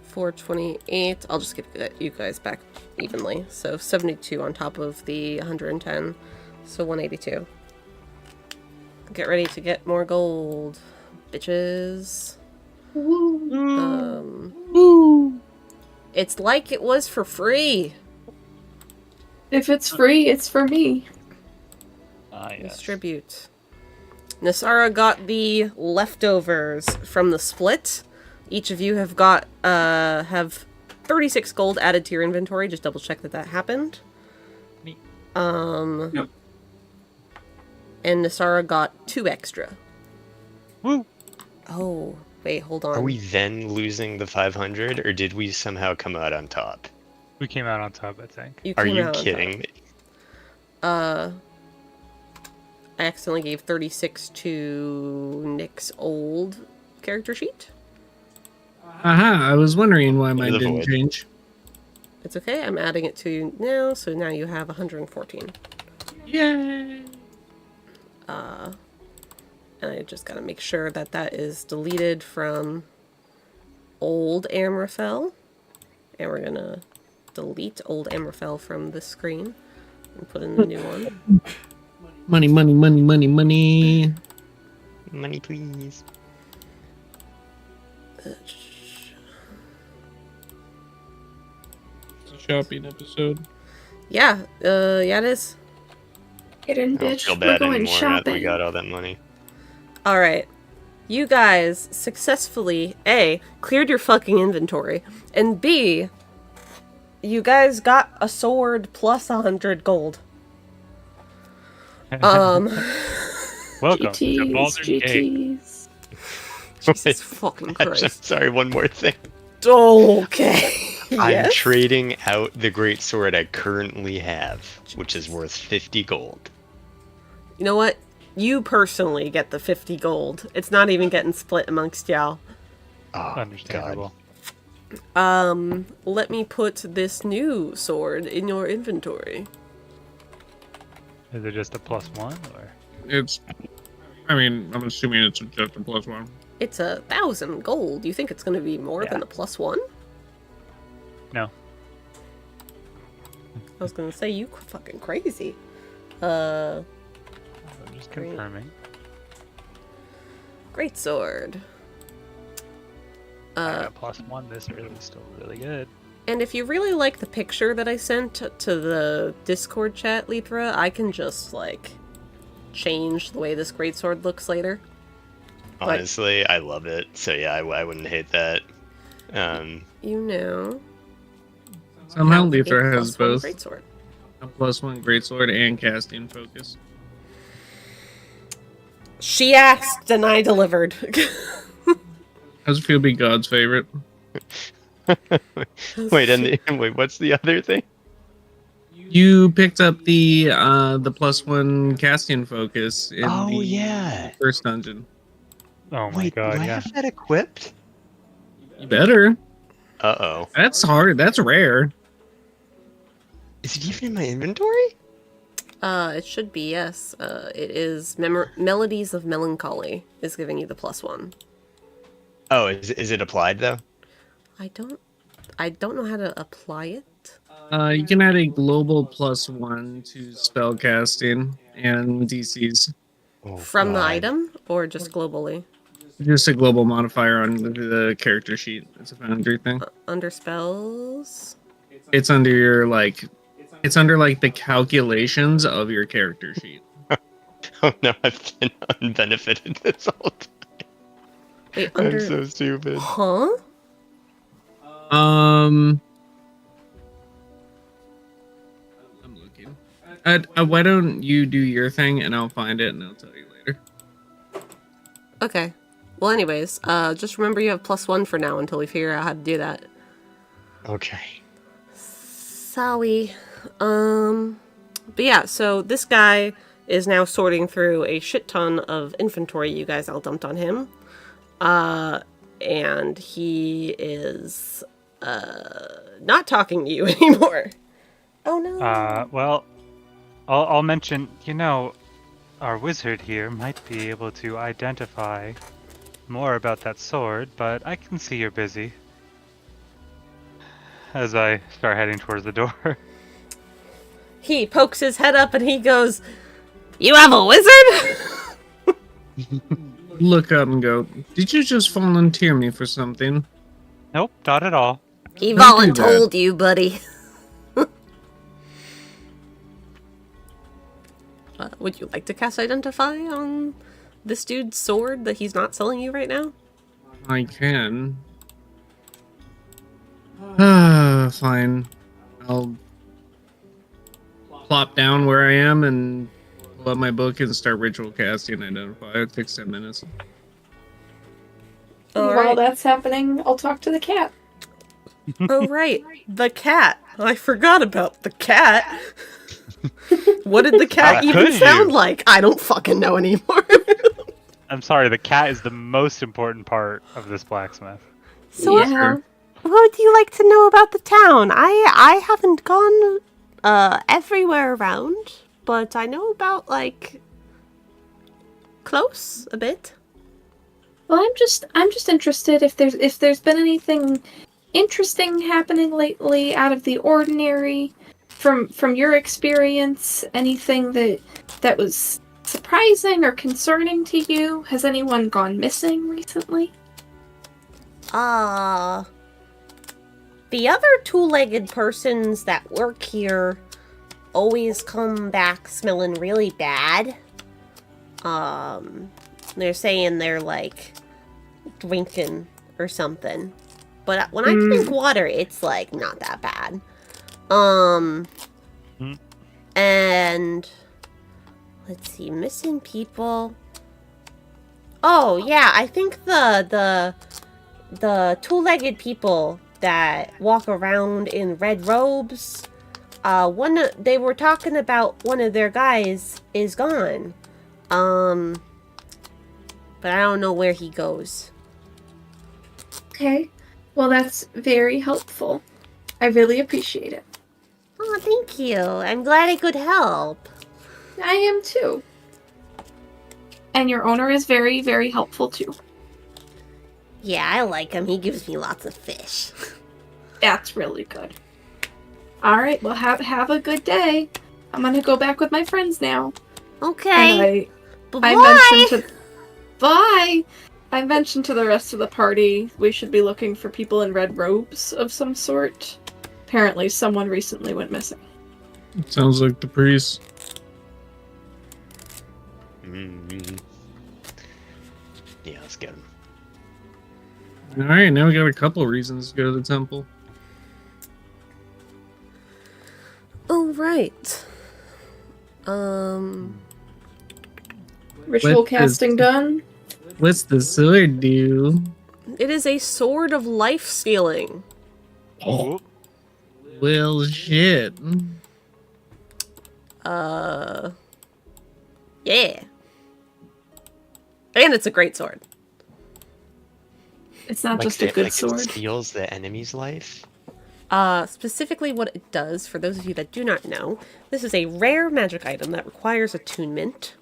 Speaker 1: 428. I'll just give you guys back evenly. So 72 on top of the 110. So 182. Get ready to get more gold, bitches. It's like it was for free.
Speaker 6: If it's free, it's for me.
Speaker 4: Yes.
Speaker 1: Distribute. Nyssara got the leftovers from the split. Each of you have got have 36 gold added to your inventory. Just double check that happened.
Speaker 4: Neat.
Speaker 5: Yep.
Speaker 1: And Nyssara got 2 extra.
Speaker 4: Woo!
Speaker 1: Oh, wait, hold on.
Speaker 2: Are we then losing the 500, or did we somehow come out on top?
Speaker 4: We came out on top, I think.
Speaker 2: Are
Speaker 1: came
Speaker 2: you
Speaker 1: out on
Speaker 2: kidding
Speaker 1: top.
Speaker 2: me?
Speaker 1: I accidentally gave 36 to Nick's old character sheet.
Speaker 3: Aha, I was wondering why mine
Speaker 2: The
Speaker 3: didn't
Speaker 2: void.
Speaker 3: change.
Speaker 1: It's okay, I'm adding it to you now, so now you have 114.
Speaker 3: Yay!
Speaker 1: And I just gotta make sure that that is deleted from old Amraphel. And we're gonna delete old Amraphel from the screen and put in the new one.
Speaker 3: Money, money, money, money, money.
Speaker 2: Money, please.
Speaker 3: It's a shopping episode.
Speaker 1: Yeah, yeah it is.
Speaker 6: Get in,
Speaker 2: I don't
Speaker 6: bitch.
Speaker 2: feel
Speaker 6: We're
Speaker 2: bad
Speaker 6: going
Speaker 2: anymore now that we
Speaker 6: shopping.
Speaker 2: got all that money.
Speaker 1: Alright. You guys successfully, A, cleared your fucking inventory, and B, you guys got a sword plus 100 gold.
Speaker 4: Welcome to
Speaker 6: GTs,
Speaker 4: Baldur's Gate.
Speaker 6: GTs.
Speaker 1: Jesus fucking
Speaker 2: I'm
Speaker 1: Christ.
Speaker 2: sorry, one more thing.
Speaker 1: Okay.
Speaker 2: I'm
Speaker 1: Yes?
Speaker 2: trading out the great sword I currently have, which is worth 50 gold.
Speaker 1: You know what? You personally get the 50 gold. It's not even getting split amongst y'all.
Speaker 2: Oh,
Speaker 4: Understandable.
Speaker 1: Let me put this new sword in your inventory.
Speaker 4: Is it just a +1 or?
Speaker 3: It's. I mean, I'm assuming it's just a +1.
Speaker 1: It's 1,000 gold. You think it's going to be more than
Speaker 4: Yeah.
Speaker 1: a +1?
Speaker 4: No.
Speaker 1: I was going to say, you fucking crazy.
Speaker 4: I'm just
Speaker 1: Great.
Speaker 4: confirming.
Speaker 1: Great sword.
Speaker 4: +1. This really still really good.
Speaker 1: And if you really like the picture that I sent to the Discord chat, Lythra, I can just, like, change the way this greatsword looks later. Like-
Speaker 2: Honestly, I love it. So yeah, I wouldn't hate that.
Speaker 1: You know.
Speaker 3: Somehow
Speaker 1: have a
Speaker 3: Lythra has
Speaker 1: +1
Speaker 3: both
Speaker 1: greatsword.
Speaker 3: a +1 greatsword and casting focus.
Speaker 1: She asked and I delivered.
Speaker 3: How's it feel to be God's favorite?
Speaker 2: wait, wait, what's the other thing?
Speaker 3: You picked up the +1 casting focus in
Speaker 2: Oh,
Speaker 3: the
Speaker 2: yeah.
Speaker 3: first dungeon.
Speaker 4: Oh my
Speaker 2: Wait,
Speaker 4: god,
Speaker 2: do I
Speaker 4: yeah.
Speaker 2: have that equipped?
Speaker 3: You better.
Speaker 2: Uh-oh.
Speaker 3: That's hard. That's rare.
Speaker 2: Is it even in my inventory?
Speaker 1: It should be, yes. It is Melodies of Melancholy is giving you the +1.
Speaker 2: Oh, is it applied, though?
Speaker 1: I don't know how to apply it.
Speaker 3: You can add a global +1 to spell casting and DCs.
Speaker 2: Oh,
Speaker 1: From the
Speaker 2: God.
Speaker 1: item or just globally?
Speaker 3: Just a global modifier on the character sheet. It's a Foundry thing.
Speaker 1: Under spells?
Speaker 3: It's under your it's under like the calculations of your character sheet.
Speaker 2: Oh no, I've been unbenefited this whole time.
Speaker 1: Wait,
Speaker 2: I'm
Speaker 1: under...
Speaker 2: so stupid.
Speaker 1: Huh?
Speaker 3: I'm looking. Why don't you do your thing and I'll find it and I'll tell you later.
Speaker 1: Okay. Well, anyways, just remember you have +1 for now until we figure out how to do that.
Speaker 2: Okay.
Speaker 1: Sorry. But yeah, so this guy is now sorting through a shit ton of inventory you guys all dumped on him. And he is, not talking to you anymore. Oh no.
Speaker 4: Well, I'll mention, our wizard here might be able to identify more about that sword, but I can see you're busy. As I start heading towards the door.
Speaker 1: He pokes his head up and he goes, "You have a wizard?"
Speaker 3: Look up and go, did you just volunteer me for something?
Speaker 4: Nope, not at all.
Speaker 1: He
Speaker 3: Don't do that.
Speaker 1: voluntold you, buddy. Would you like to cast Identify on this dude's sword that he's not selling you right now?
Speaker 3: I can. Fine. I'll plop down where I am and pull up my book and start ritual casting Identify. It takes 10 minutes.
Speaker 6: While that's happening, I'll talk to the cat.
Speaker 1: Oh, right. The cat. I forgot about the cat. What did the cat
Speaker 4: How
Speaker 1: even
Speaker 4: could
Speaker 1: sound
Speaker 4: you?
Speaker 1: like? I don't fucking know anymore.
Speaker 4: I'm sorry, the cat is the most important part of this blacksmith.
Speaker 1: So,
Speaker 6: Yeah.
Speaker 1: what would you like to know about the town? I haven't gone everywhere around, but I know about, like, close a bit.
Speaker 6: Well, I'm just interested if there's been anything interesting happening lately out of the ordinary from your experience, anything that was surprising or concerning to you? Has anyone gone missing recently?
Speaker 1: The other two-legged persons that work here always come back smelling really bad. They're saying they're, like, drinking or something. But when I drink water, it's, like, not that bad. And let's see, missing people. Oh, yeah, I think the two-legged people that walk around in red robes, they were talking about one of their guys is gone. But I don't know where he goes.
Speaker 6: Okay. Well, that's very helpful. I really appreciate it.
Speaker 1: Oh, thank you. I'm glad I could help.
Speaker 6: I am too. And your owner is very, very helpful too.
Speaker 1: Yeah, I like him. He gives me lots of fish.
Speaker 6: That's really good. All right. Well, have a good day. I'm gonna go back with my friends now.
Speaker 1: Okay.
Speaker 6: And I mentioned to the rest of the party we should be looking for people in red robes of some sort. Apparently, someone recently went missing.
Speaker 3: Sounds like the priest.
Speaker 2: Yeah, let's get him.
Speaker 3: Alright, now we got a couple reasons to go to the temple.
Speaker 1: Oh, right.
Speaker 6: Ritual
Speaker 3: What
Speaker 6: casting done.
Speaker 3: What's the sword do?
Speaker 1: It is a sword of life stealing.
Speaker 4: Oh.
Speaker 3: Well, shit.
Speaker 1: Yeah. And it's a great sword.
Speaker 6: It's not just a good sword.
Speaker 2: It steals the enemy's life?
Speaker 1: Specifically what it does, for those of you that do not know, this is a rare magic item that requires attunement.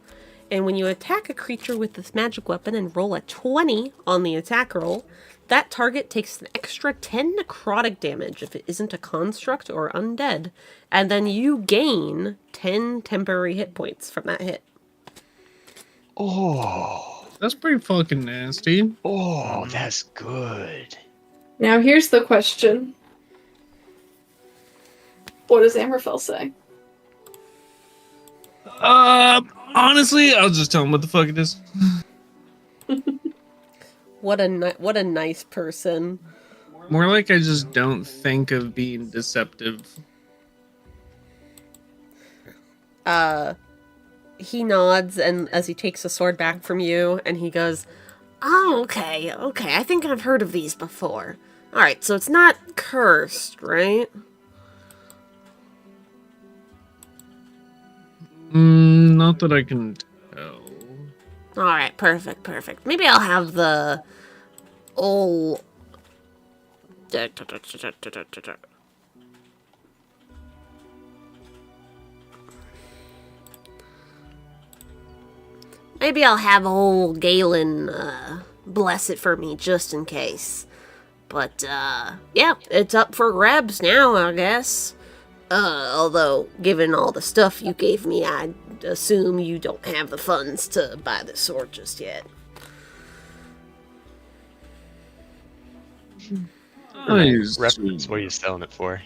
Speaker 1: And when you attack a creature with this magic weapon and roll a 20 on the attack roll, that target takes an extra 10 necrotic damage if it isn't a construct or undead. And then you gain 10 temporary hit points from that hit.
Speaker 2: Oh.
Speaker 3: That's pretty fucking nasty.
Speaker 2: Oh, that's good.
Speaker 6: Now here's the question. What does Amraphel say?
Speaker 3: Honestly, I'll just tell him what the fuck it is.
Speaker 1: What a nice person.
Speaker 3: More like I just don't think of being deceptive.
Speaker 1: He nods, and as he takes the sword back from you, and he goes, "Oh, okay, I think I've heard of these before. Alright, so it's not cursed, right?"
Speaker 3: Not that I can tell.
Speaker 1: Alright, perfect. Maybe I'll have the old... Maybe I'll have old Galen bless it for me just in case. But, yeah, it's up for grabs now, I guess. Although, given all the stuff you gave me, I'd assume you don't have the funds to buy the sword just yet.
Speaker 3: Nice.
Speaker 2: Reference, what are you selling it for?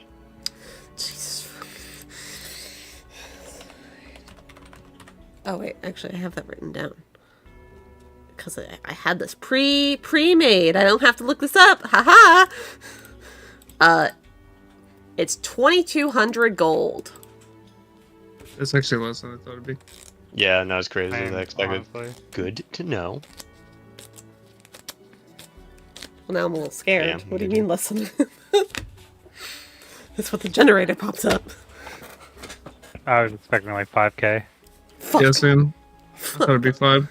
Speaker 1: Jesus. Oh wait, actually I have that written down. Because I had this pre-made. I don't have to look this up. Haha. It's 2,200 gold.
Speaker 3: That's actually less than I thought it'd be.
Speaker 2: Yeah, not as crazy as I expected.
Speaker 4: Honestly.
Speaker 2: Good to know.
Speaker 1: Well, now I'm a little scared.
Speaker 2: Yeah,
Speaker 1: What do you
Speaker 2: maybe.
Speaker 1: mean less than? That's what the generator pops up.
Speaker 4: I was expecting like 5k.
Speaker 1: Fuck.
Speaker 3: Yeah, Sam. I thought it'd be 5.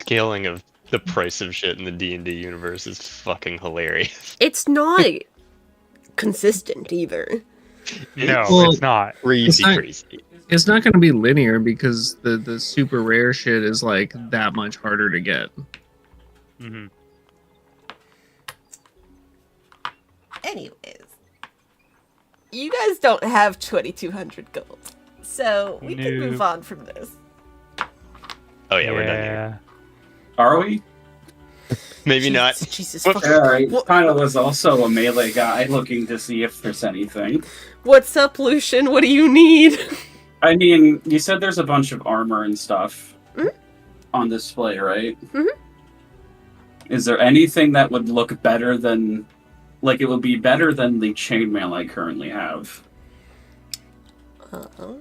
Speaker 2: Scaling of the price of shit in the D&D universe is fucking hilarious.
Speaker 1: It's not consistent either.
Speaker 4: No,
Speaker 3: Well,
Speaker 4: it's not.
Speaker 2: Crazy,
Speaker 3: not-
Speaker 2: crazy.
Speaker 3: It's not going to be linear because the super rare shit is like that much harder to get.
Speaker 4: Hmm.
Speaker 1: Anyways, you guys don't have 2,200 gold, so we can
Speaker 4: Nope.
Speaker 1: move on from this.
Speaker 2: Oh yeah, we're done here.
Speaker 5: Are we?
Speaker 2: Maybe not.
Speaker 1: Jesus
Speaker 2: Whoops.
Speaker 1: fucking.
Speaker 5: I
Speaker 1: What-
Speaker 5: kind of was also a melee guy looking to see if there's anything.
Speaker 1: What's up, Lucian? What do you need?
Speaker 5: I mean, you said there's a bunch of armor and stuff
Speaker 1: Mhm.
Speaker 5: on display, right?
Speaker 1: Mhm.
Speaker 5: Is there anything that would look better than... Like, it would be better than the chainmail I currently have?
Speaker 1: Uh-oh.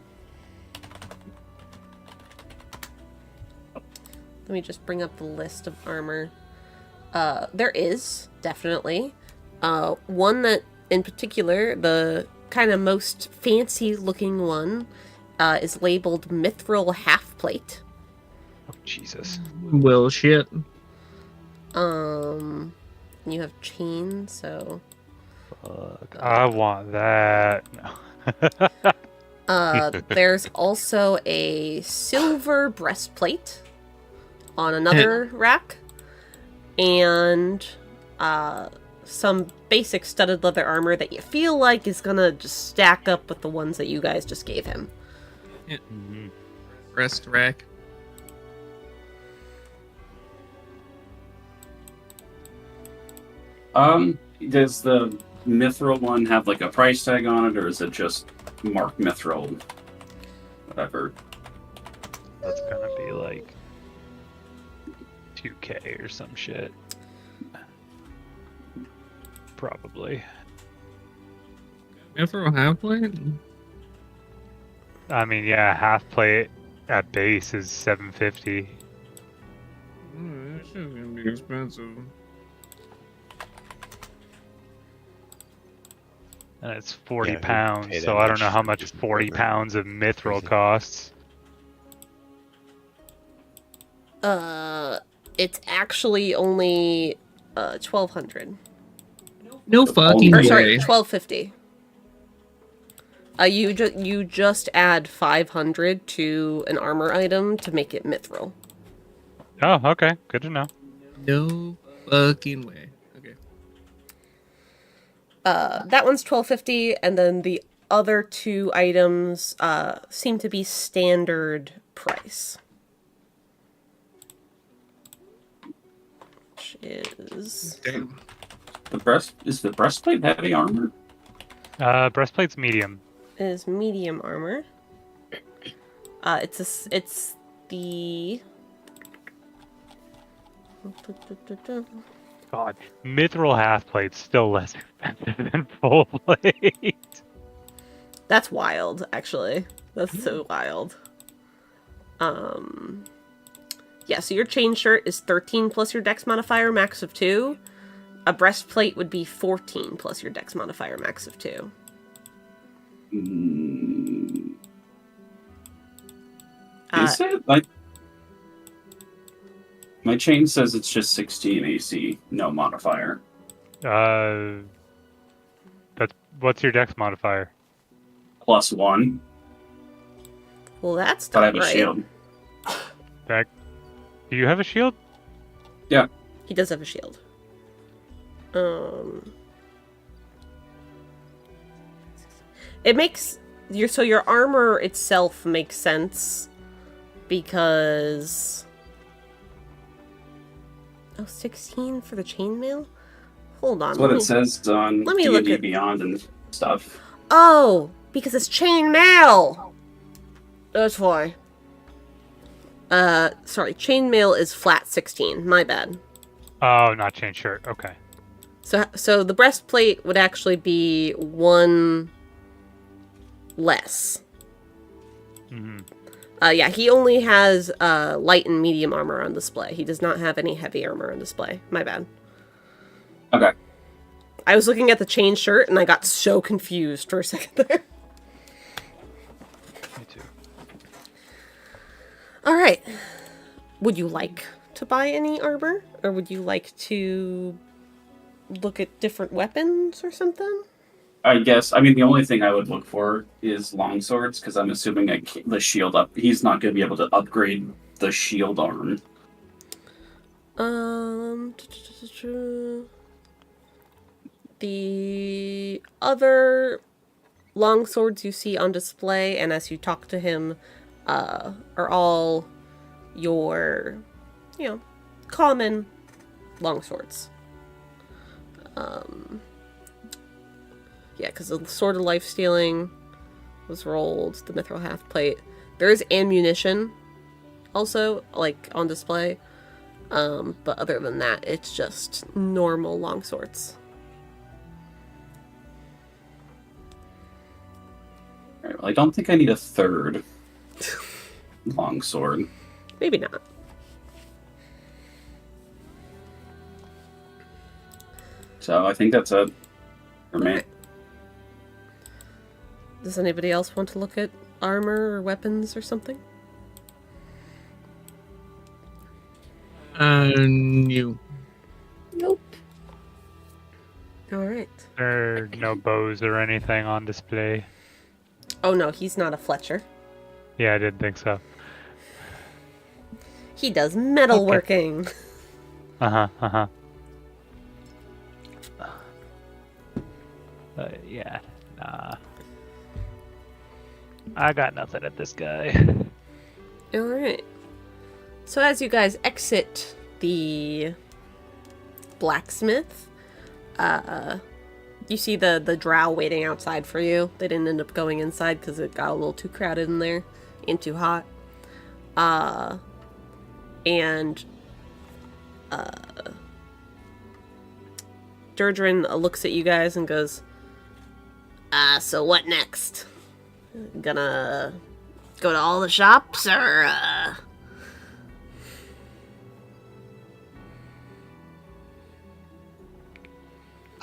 Speaker 1: Let me just bring up the list of armor. There is, definitely. One that, in particular, the kind of most fancy-looking one, is labeled Mithril Half-Plate.
Speaker 4: Oh, Jesus.
Speaker 3: Well, shit.
Speaker 1: You have chain, so...
Speaker 4: Fuck. I want that. No.
Speaker 1: There's also a silver breastplate on another rack, and some basic studded leather armor that you feel like is gonna just stack up with the ones that you guys just gave him.
Speaker 4: Mhm.
Speaker 3: Rest rack.
Speaker 5: Does the mithril one have like a price tag on it, or is it just marked mithril? Whatever.
Speaker 4: That's gonna be like 2k or some shit. Probably.
Speaker 3: Mithril half plate?
Speaker 4: I mean, yeah, half plate at base is 750.
Speaker 3: This is gonna be expensive.
Speaker 4: And it's 40
Speaker 2: Yeah, who'd pay
Speaker 4: pounds,
Speaker 2: that
Speaker 4: so I don't
Speaker 2: much
Speaker 4: know how
Speaker 2: for
Speaker 4: much
Speaker 2: just
Speaker 4: 40
Speaker 2: armor?
Speaker 4: pounds of mithril
Speaker 2: Crazy.
Speaker 4: costs.
Speaker 1: It's actually only 1,200.
Speaker 3: No fucking
Speaker 1: Or
Speaker 3: way.
Speaker 1: sorry, 1,250. You just add 500 to an armor item to make it mithril.
Speaker 4: Oh, okay. Good to know.
Speaker 3: No fucking way. Okay.
Speaker 1: That one's 1,250, and then the other two items seem to be standard price. Which is...
Speaker 3: Damn.
Speaker 5: Is the breastplate heavy armor?
Speaker 4: Breastplate's medium.
Speaker 1: is medium armor. It's the...
Speaker 4: God, mithril half plate's still less expensive than full plate.
Speaker 1: That's wild, actually. That's so wild. Yeah, so your chain shirt is 13 plus your dex modifier, max of 2. A breastplate would be 14 plus your dex modifier, max of 2.
Speaker 5: Is it? Like, my chain says it's just 16 AC, no modifier.
Speaker 4: What's your dex modifier?
Speaker 5: +1,
Speaker 1: Well, that's
Speaker 5: but I
Speaker 1: not
Speaker 5: have a
Speaker 1: right.
Speaker 5: shield.
Speaker 4: Do you have a shield?
Speaker 1: He does have a shield. It makes your armor itself makes sense because 16 for the chainmail? Hold on.
Speaker 5: That's what
Speaker 1: let
Speaker 5: it
Speaker 1: me-
Speaker 5: says on
Speaker 1: let me look
Speaker 5: D&D
Speaker 1: at-
Speaker 5: Beyond and stuff.
Speaker 1: Oh, because it's chainmail. That's why. Sorry, chainmail is flat 16. My bad.
Speaker 4: Oh, not chain shirt. Okay.
Speaker 1: So the breastplate would actually be 1 less.
Speaker 4: Mm-hmm.
Speaker 1: Yeah, he only has light and medium armor on display. He does not have any heavy armor on display. My bad.
Speaker 5: Okay.
Speaker 1: I was looking at the chain shirt and I got so confused for a second there.
Speaker 4: Me too.
Speaker 1: All right. Would you like to buy any armor, or would you like to look at different weapons or something?
Speaker 5: I guess. I mean, the only thing I would look for is longswords, because I'm assuming the shield up. He's not going to be able to upgrade the shield arm.
Speaker 1: The other longswords you see on display, and as you talk to him, are all your, common longswords. Yeah, because the Sword of Life Stealing was rolled, the Mithril Half-Plate. There is ammunition also, on display. But other than that, it's just normal longswords.
Speaker 5: Alright, well, I don't think I need a third longsword.
Speaker 1: Maybe not.
Speaker 5: So I think that's it for me.
Speaker 1: Okay. Does anybody else want to look at armor or weapons or something?
Speaker 3: New.
Speaker 6: Nope.
Speaker 1: Alright.
Speaker 4: There are no bows or anything on display.
Speaker 1: Oh no, he's not a Fletcher.
Speaker 4: Yeah, I didn't think so.
Speaker 1: He does metalworking.
Speaker 4: Uh-huh. Yeah, nah. I got nothing at this guy.
Speaker 1: Alright. So as you guys exit the blacksmith, you see the drow waiting outside for you. They didn't end up going inside because it got a little too crowded in there and too hot. Durdrin looks at you guys and goes, so what next? Gonna go to all the shops, or,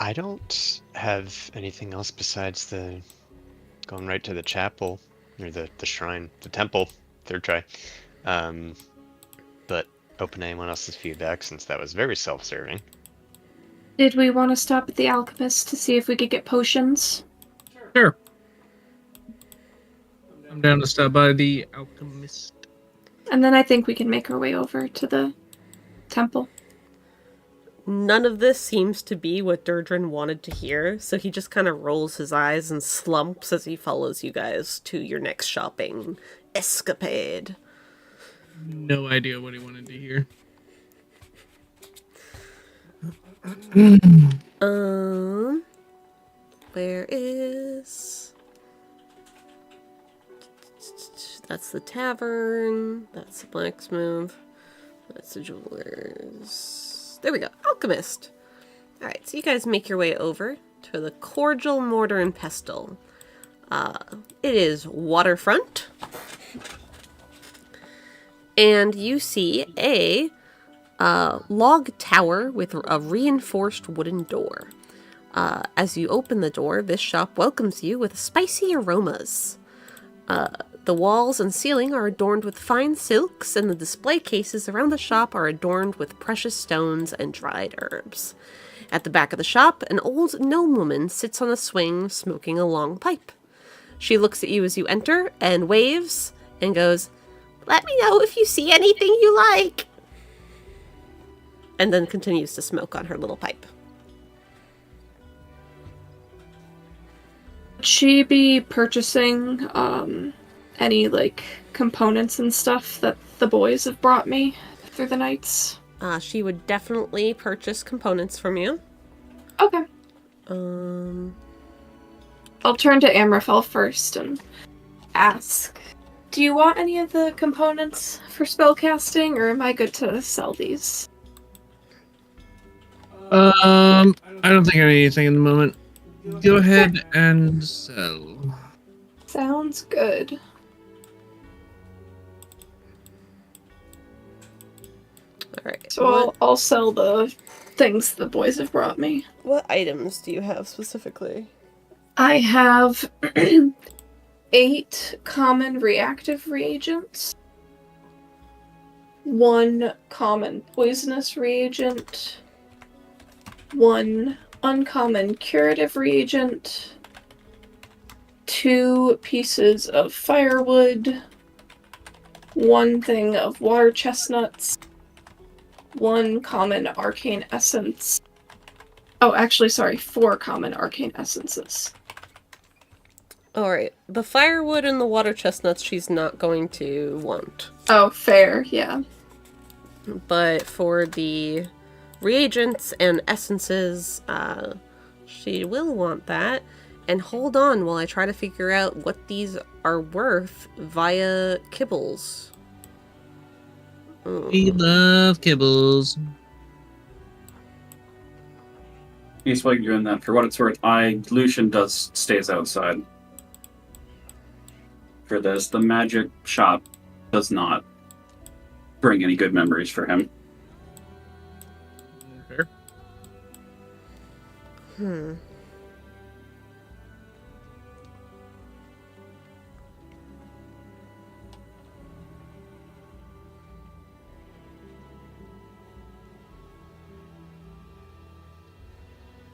Speaker 2: I don't have anything else besides the going right to the chapel, or the shrine, the temple, third try. But open anyone else's feedback, since that was very self-serving.
Speaker 6: Did we want to stop at the alchemist to see if we could get potions?
Speaker 3: Sure. I'm down to stop by the alchemist.
Speaker 6: And then I think we can make our way over to the temple.
Speaker 1: none of this seems to be what Durdrin wanted to hear, so he just kind of rolls his eyes and slumps as he follows you guys to your next shopping escapade.
Speaker 3: No idea what he wanted to hear.
Speaker 1: Where is... That's the tavern. That's the blacksmith. That's the jewelers. There we go. Alchemist. Alright, so you guys make your way over to the Cordial Mortar and Pestle. It is waterfront. And you see a log tower with a reinforced wooden door. As you open the door, this shop welcomes you with spicy aromas. The walls and ceiling are adorned with fine silks, and the display cases around the shop are adorned with precious stones and dried herbs. At the back of the shop, an old gnome woman sits on a swing, smoking a long pipe. She looks at you as you enter, and waves, and goes, "Let me know if you see anything you like," and then continues to smoke on her little pipe.
Speaker 6: Would she be purchasing any components and stuff that the boys have brought me through the nights?
Speaker 1: She would definitely purchase components from you.
Speaker 6: Okay. I'll turn to Amraphel first and ask Do you want any of the components for spellcasting, or am I good to sell these?
Speaker 3: I don't think I have anything in the moment. Go ahead and sell.
Speaker 6: Sounds good.
Speaker 1: Alright.
Speaker 6: So I'll sell the things the boys have brought me.
Speaker 1: What items do you have specifically?
Speaker 6: I have 8 common reactive reagents, 1 common poisonous reagent, 1 uncommon curative reagent, 2 pieces of firewood, 1 thing of water chestnuts, 1 common arcane essence. Oh, actually, sorry, 4 common arcane essences.
Speaker 1: Alright. The firewood and the water chestnuts she's not going to want.
Speaker 6: Oh, fair, yeah.
Speaker 1: But for the reagents and essences, she will want that. And hold on while I try to figure out what these are worth via kibbles.
Speaker 3: We love kibbles.
Speaker 5: He's while you're doing that, for what it's worth, Lucian stays outside. For this, the magic shop does not bring any good memories for him.
Speaker 3: Fair.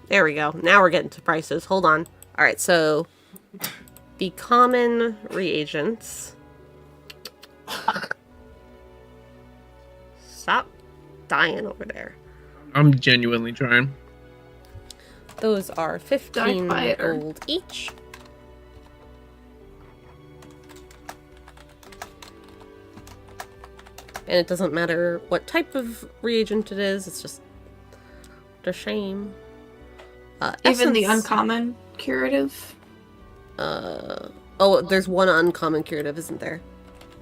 Speaker 1: There we go. Now we're getting to prices. Hold on. Alright, so the common reagents. Stop dying over there.
Speaker 3: I'm genuinely trying.
Speaker 1: Those are 15
Speaker 6: Fire.
Speaker 1: gold each. And it doesn't matter what type of reagent it is, it's just a shame.
Speaker 6: Even the
Speaker 1: Essence-
Speaker 6: uncommon curative?
Speaker 1: Oh, there's one uncommon curative, isn't there?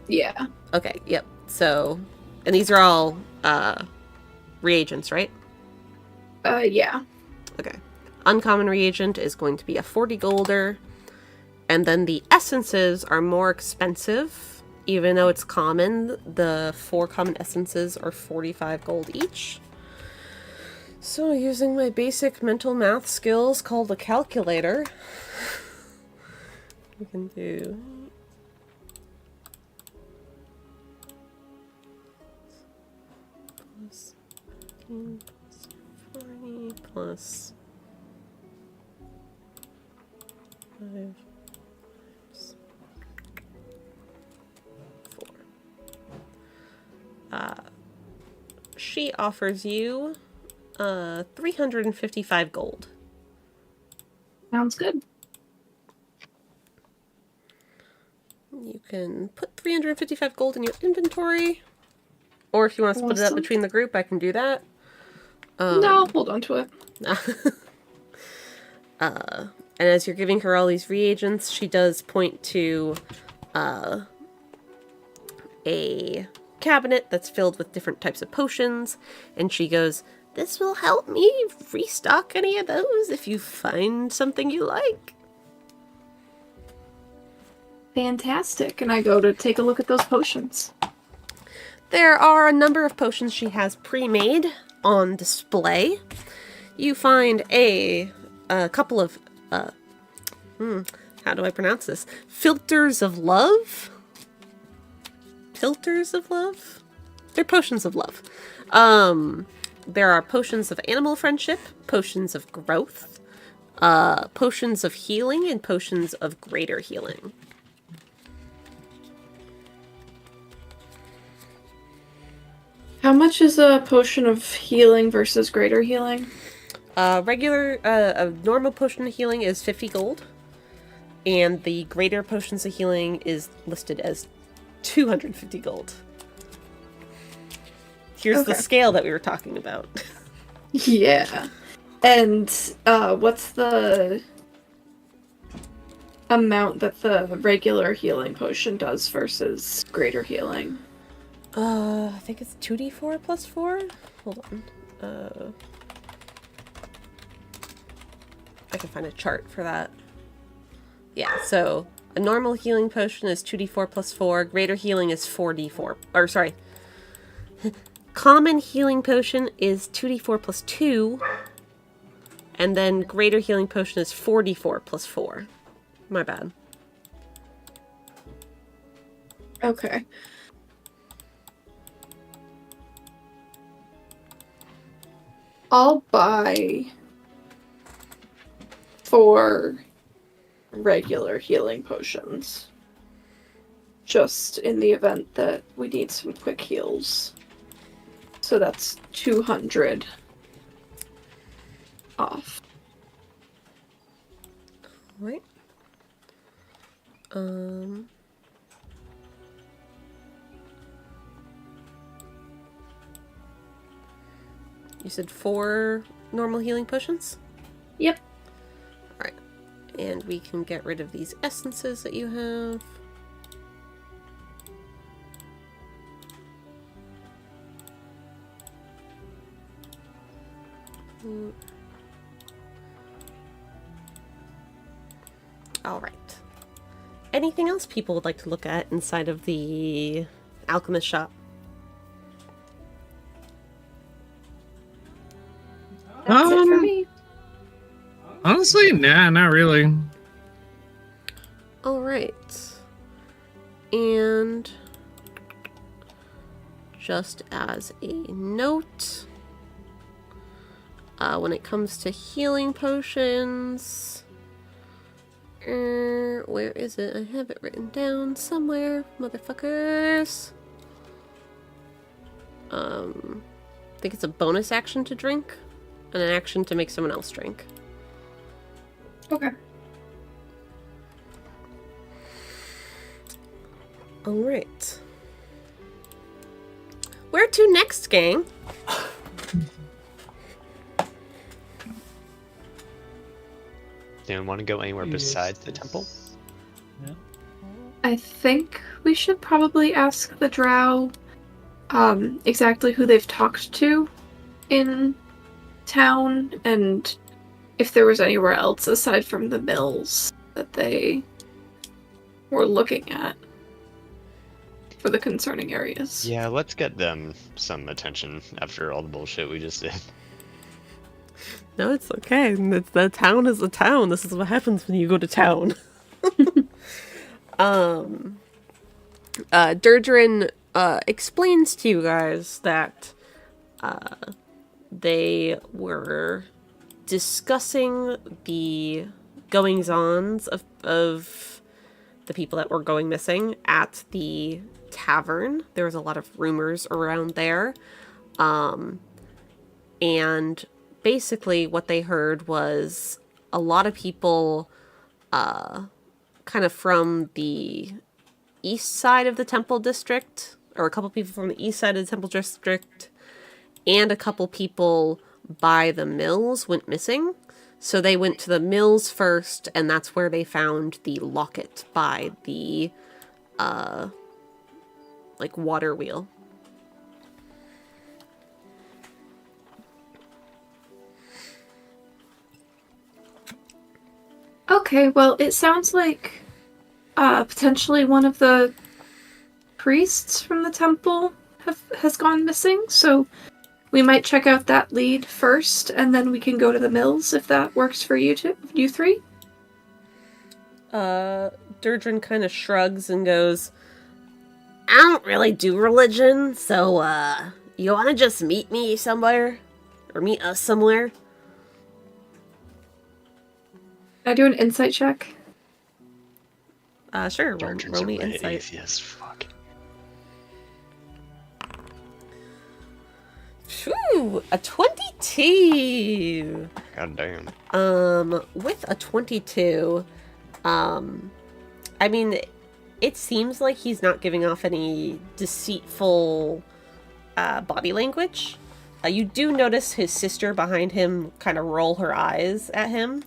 Speaker 6: Yeah.
Speaker 1: Okay, yep. So, and these are all reagents, right?
Speaker 6: Yeah.
Speaker 1: Okay. Uncommon reagent is going to be a 40 golder. And then the essences are more expensive. Even though it's common, the 4 common essences are 45 gold each. So using my basic mental math skills called a calculator, we can do... plus 15 plus 40 plus 5 plus 4. She offers you 355 gold.
Speaker 6: Sounds good.
Speaker 1: You can put 355 gold in your inventory. Or if you want to split it up
Speaker 6: Awesome.
Speaker 1: between the group, I can do that.
Speaker 6: No, hold on to it.
Speaker 1: And as you're giving her all these reagents, she does point to a cabinet that's filled with different types of potions. And she goes, "This will help me restock any of those if you find something you like."
Speaker 6: Fantastic. And I go to take a look at those potions.
Speaker 1: There are a number of potions she has pre-made on display. You find a couple of, how do I pronounce this? Filters of love? Filters of love? They're potions of love. There are potions of animal friendship, potions of growth, potions of healing, and potions of greater healing.
Speaker 6: How much is a potion of healing versus greater healing?
Speaker 1: A normal potion of healing is 50 gold, and the greater potions of healing is listed as 250 gold. Here's the
Speaker 6: Okay.
Speaker 1: scale that we were talking about.
Speaker 6: Yeah. And what's the amount that the regular healing potion does versus greater healing?
Speaker 1: I think it's 2d4 plus 4? Hold on. I can find a chart for that. Yeah, so a normal healing potion is 2d4 plus 4. Greater healing is 4d4. Or, sorry. Common healing potion is 2d4 plus 2. And then greater healing potion is 4d4 plus 4. My bad.
Speaker 6: Okay. I'll buy 4 regular healing potions. Just in the event that we need some quick heals. So that's 200 off.
Speaker 1: Alright. You said 4 normal healing potions?
Speaker 6: Yep.
Speaker 1: Alright. And we can get rid of these essences that you have. Alright. Anything else people would like to look at inside of the alchemist shop?
Speaker 6: That's it for me.
Speaker 3: Honestly, nah, not really.
Speaker 1: Alright. And just as a note, when it comes to healing potions, where is it? I have it written down somewhere, motherfuckers. I think it's a bonus action to drink, and an action to make someone else drink.
Speaker 6: Okay.
Speaker 1: Alright. Where to next, gang?
Speaker 2: Anyone want to go anywhere besides the temple?
Speaker 6: I think we should probably ask the drow exactly who they've talked to in town and if there was anywhere else aside from the mills that they were looking at for the concerning areas.
Speaker 2: Yeah, let's get them some attention after all the bullshit we just did.
Speaker 1: No, it's okay. The town is a town. This is what happens when you go to town. Durdrin explains to you guys that they were discussing the goings-ons of the people that were going missing at the tavern. There was a lot of rumors around there. And basically what they heard was a lot of people kind of from the east side of the temple district, or a couple people from the east side of the temple district, and a couple people by the mills went missing. So they went to the mills first, and that's where they found the locket by the water wheel.
Speaker 6: Okay, well, it sounds like potentially one of the priests from the temple has gone missing, so we might check out that lead first, and then we can go to the mills if that works for you three.
Speaker 1: Durdrin kind of shrugs and goes, I don't really do religion, so you want to just meet me somewhere? Or meet us somewhere?
Speaker 6: Can I do an insight check?
Speaker 1: Sure,
Speaker 2: Durdrin's
Speaker 1: roll me
Speaker 2: a red
Speaker 1: insight.
Speaker 2: atheist, fuck.
Speaker 1: Phew, a 22!
Speaker 2: God damn.
Speaker 1: With a 22, I mean, it seems like he's not giving off any deceitful body language. You do notice his sister behind him kind of roll her eyes at him.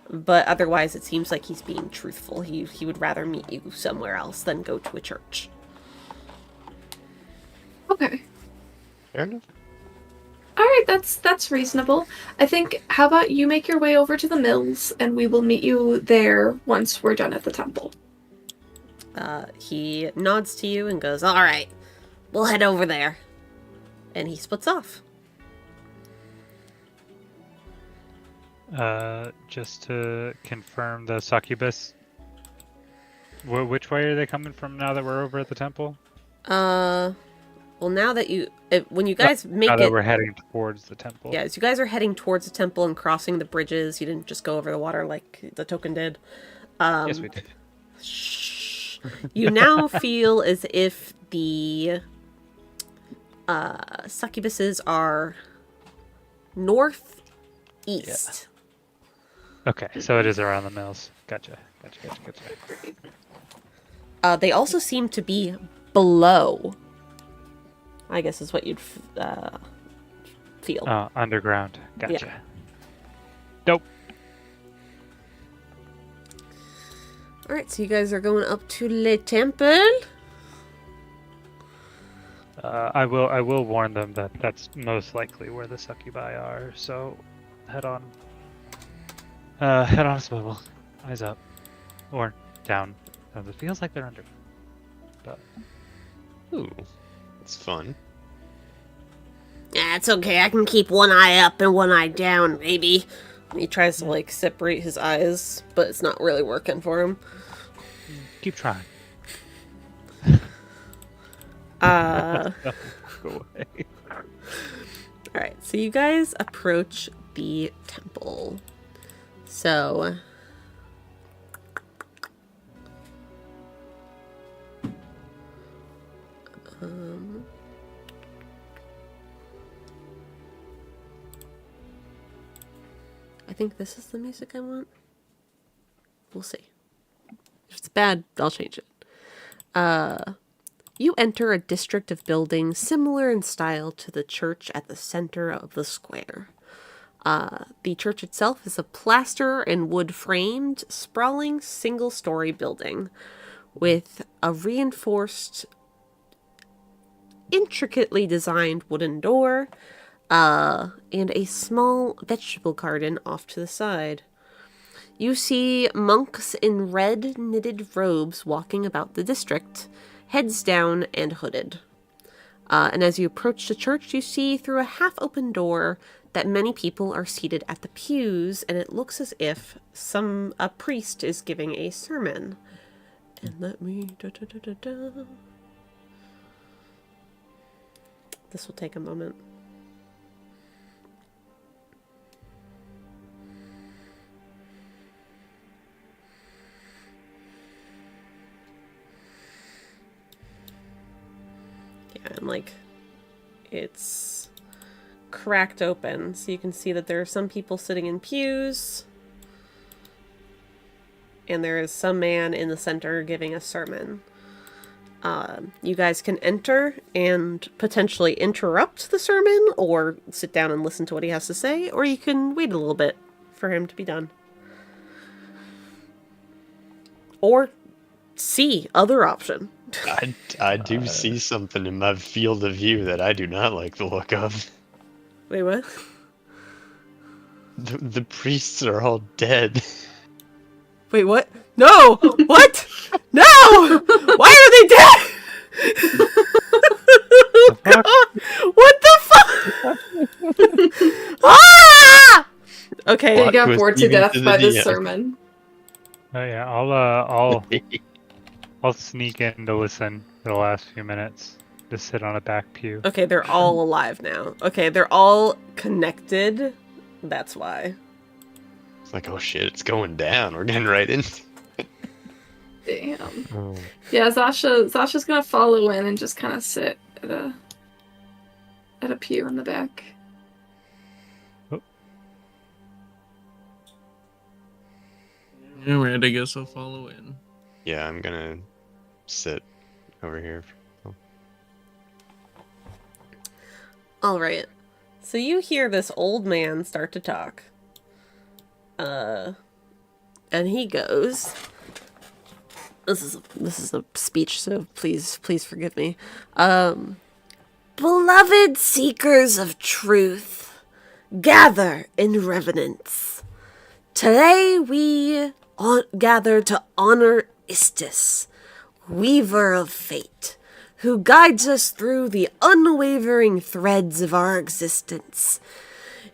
Speaker 1: But otherwise, it seems like he's being truthful. He would rather meet you somewhere else than go to a church.
Speaker 6: Okay.
Speaker 2: Fair enough.
Speaker 6: All right, that's reasonable. I think, how about you make your way over to the mills, and we will meet you there once we're done at the temple.
Speaker 1: He nods to you and goes, "All right, we'll head over there." And he splits off.
Speaker 4: Just to confirm, the succubus. Which way are they coming from now that we're over at the temple?
Speaker 1: Well, now that when you guys make
Speaker 4: now that
Speaker 1: it,
Speaker 4: we're heading towards the temple.
Speaker 1: yeah, as you guys are heading towards the temple and crossing the bridges, you didn't just go over the water like the token did.
Speaker 4: Yes, we did.
Speaker 1: Shh. You now feel as if the succubuses are northeast.
Speaker 4: Okay, so it is around the mills. Gotcha.
Speaker 1: They also seem to be below, I guess is what you'd feel.
Speaker 4: Oh, underground. Gotcha.
Speaker 1: Yeah.
Speaker 4: Nope.
Speaker 1: Alright, so you guys are going up to Le Temple.
Speaker 4: I will warn them that that's most likely where the succubi are. So, head on. Head on a swivel. Eyes up, or down. It feels like they're under. But
Speaker 2: Ooh, that's fun.
Speaker 1: Yeah, it's okay. I can keep one eye up and one eye down, maybe. He tries to, like, separate his eyes, but it's not really working for him.
Speaker 4: keep trying.
Speaker 1: Alright,
Speaker 4: Go away.
Speaker 1: so you guys approach the temple. So... I think this is the music I want. We'll see. If it's bad, I'll change it. You enter a district of buildings similar in style to the church at the center of the square. The church itself is a plaster and wood-framed, sprawling single-story building with a reinforced, intricately designed wooden door, and a small vegetable garden off to the side. You see monks in red knitted robes walking about the district, heads down and hooded. And as you approach the church, you see through a half-open door that many people are seated at the pews, and it looks as if a priest is giving a sermon. And let me... This will take a moment. Yeah, and like, it's cracked open, so you can see that there are some people sitting in pews, and there is some man in the center giving a sermon. You guys can enter and potentially interrupt the sermon, or sit down and listen to what he has to say, or you can wait a little bit for him to be done. Or C, other option.
Speaker 2: I do see something in my field of view that I do not like the look of.
Speaker 1: Wait, what?
Speaker 2: The priests are all dead.
Speaker 1: Wait, what? No! What? No! Why are they dead? Oh, God. What the fuck? Ah! Okay.
Speaker 6: They got bored to death by this
Speaker 2: end.
Speaker 6: sermon.
Speaker 4: Oh yeah, I'll sneak in to listen for the last few minutes. Just sit on a back pew.
Speaker 1: Okay, they're all alive now. Okay, they're all connected. That's why.
Speaker 2: It's like, oh shit, it's going down. We're getting right in.
Speaker 6: Damn.
Speaker 2: Oh.
Speaker 6: Yeah, Zasha's gonna follow in and just kind of sit at a pew in the back.
Speaker 3: Alright, I guess I'll follow in.
Speaker 2: Yeah, I'm gonna sit over here.
Speaker 1: Alright. So you hear this old man start to talk. And he goes, this is a speech, so please forgive me. Beloved seekers of truth, gather in reverence. Today we gather to honor Istis, weaver of fate, who guides us through the unwavering threads of our existence.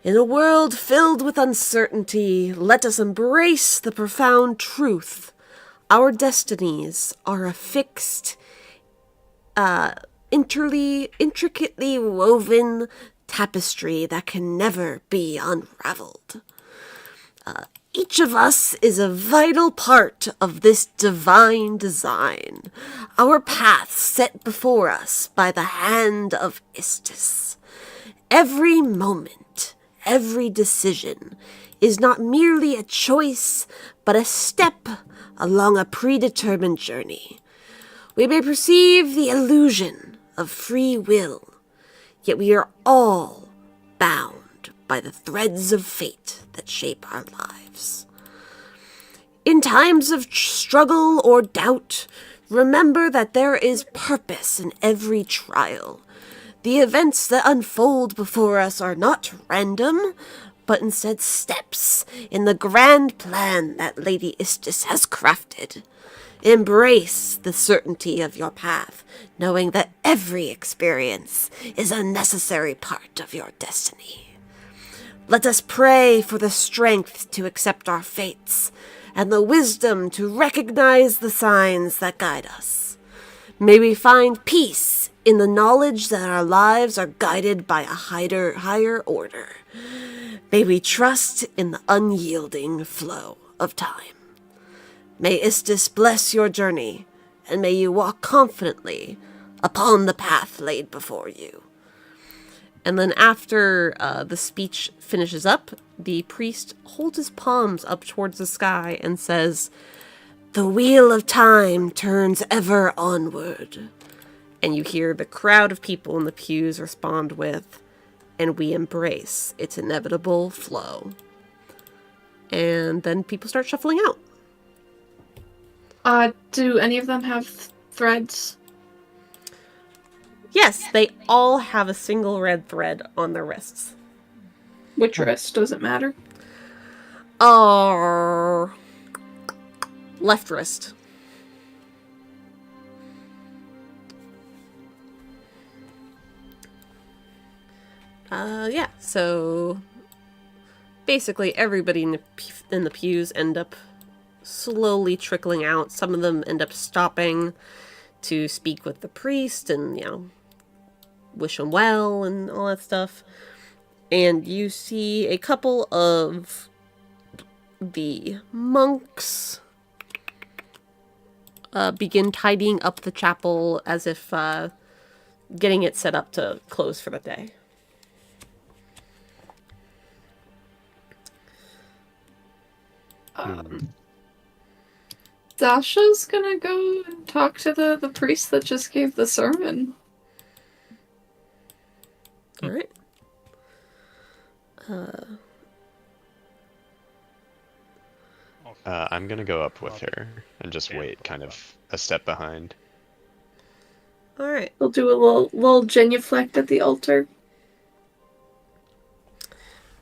Speaker 1: In a world filled with uncertainty, let us embrace the profound truth. Our destinies are a fixed, intricately woven tapestry that can never be unraveled. Each of us is a vital part of this divine design, our path set before us by the hand of Istis. Every moment, every decision is not merely a choice, but a step along a predetermined journey. We may perceive the illusion of free will, yet we are all bound by the threads of fate that shape our lives. In times of struggle or doubt, remember that there is purpose in every trial. The events that unfold before us are not random, but instead steps in the grand plan that Lady Istis has crafted. Embrace the certainty of your path, knowing that every experience is a necessary part of your destiny. Let us pray for the strength to accept our fates and the wisdom to recognize the signs that guide us. May we find peace in the knowledge that our lives are guided by a higher order. May we trust in the unyielding flow of time. May Istis bless your journey, and may you walk confidently upon the path laid before you. And then after the speech finishes up, the priest holds his palms up towards the sky and says, "The wheel of time turns ever onward." And you hear the crowd of people in the pews respond with, "And we embrace its inevitable flow." And then people start shuffling out.
Speaker 6: Do any of them have threads?
Speaker 1: Yes, they all have a single red thread on their wrists.
Speaker 6: Which wrist? Does it matter?
Speaker 1: Left wrist. Yeah, so basically everybody in the pews end up slowly trickling out. Some of them end up stopping to speak with the priest and, wish him well and all that stuff. And you see a couple of the monks begin tidying up the chapel as if getting it set up to close for the day.
Speaker 6: Zasha's gonna go and talk to the priest that just gave the sermon.
Speaker 1: Alright.
Speaker 2: I'm gonna go up with her and just wait kind of a step behind.
Speaker 1: Alright.
Speaker 6: We'll do a little genuflect at the altar.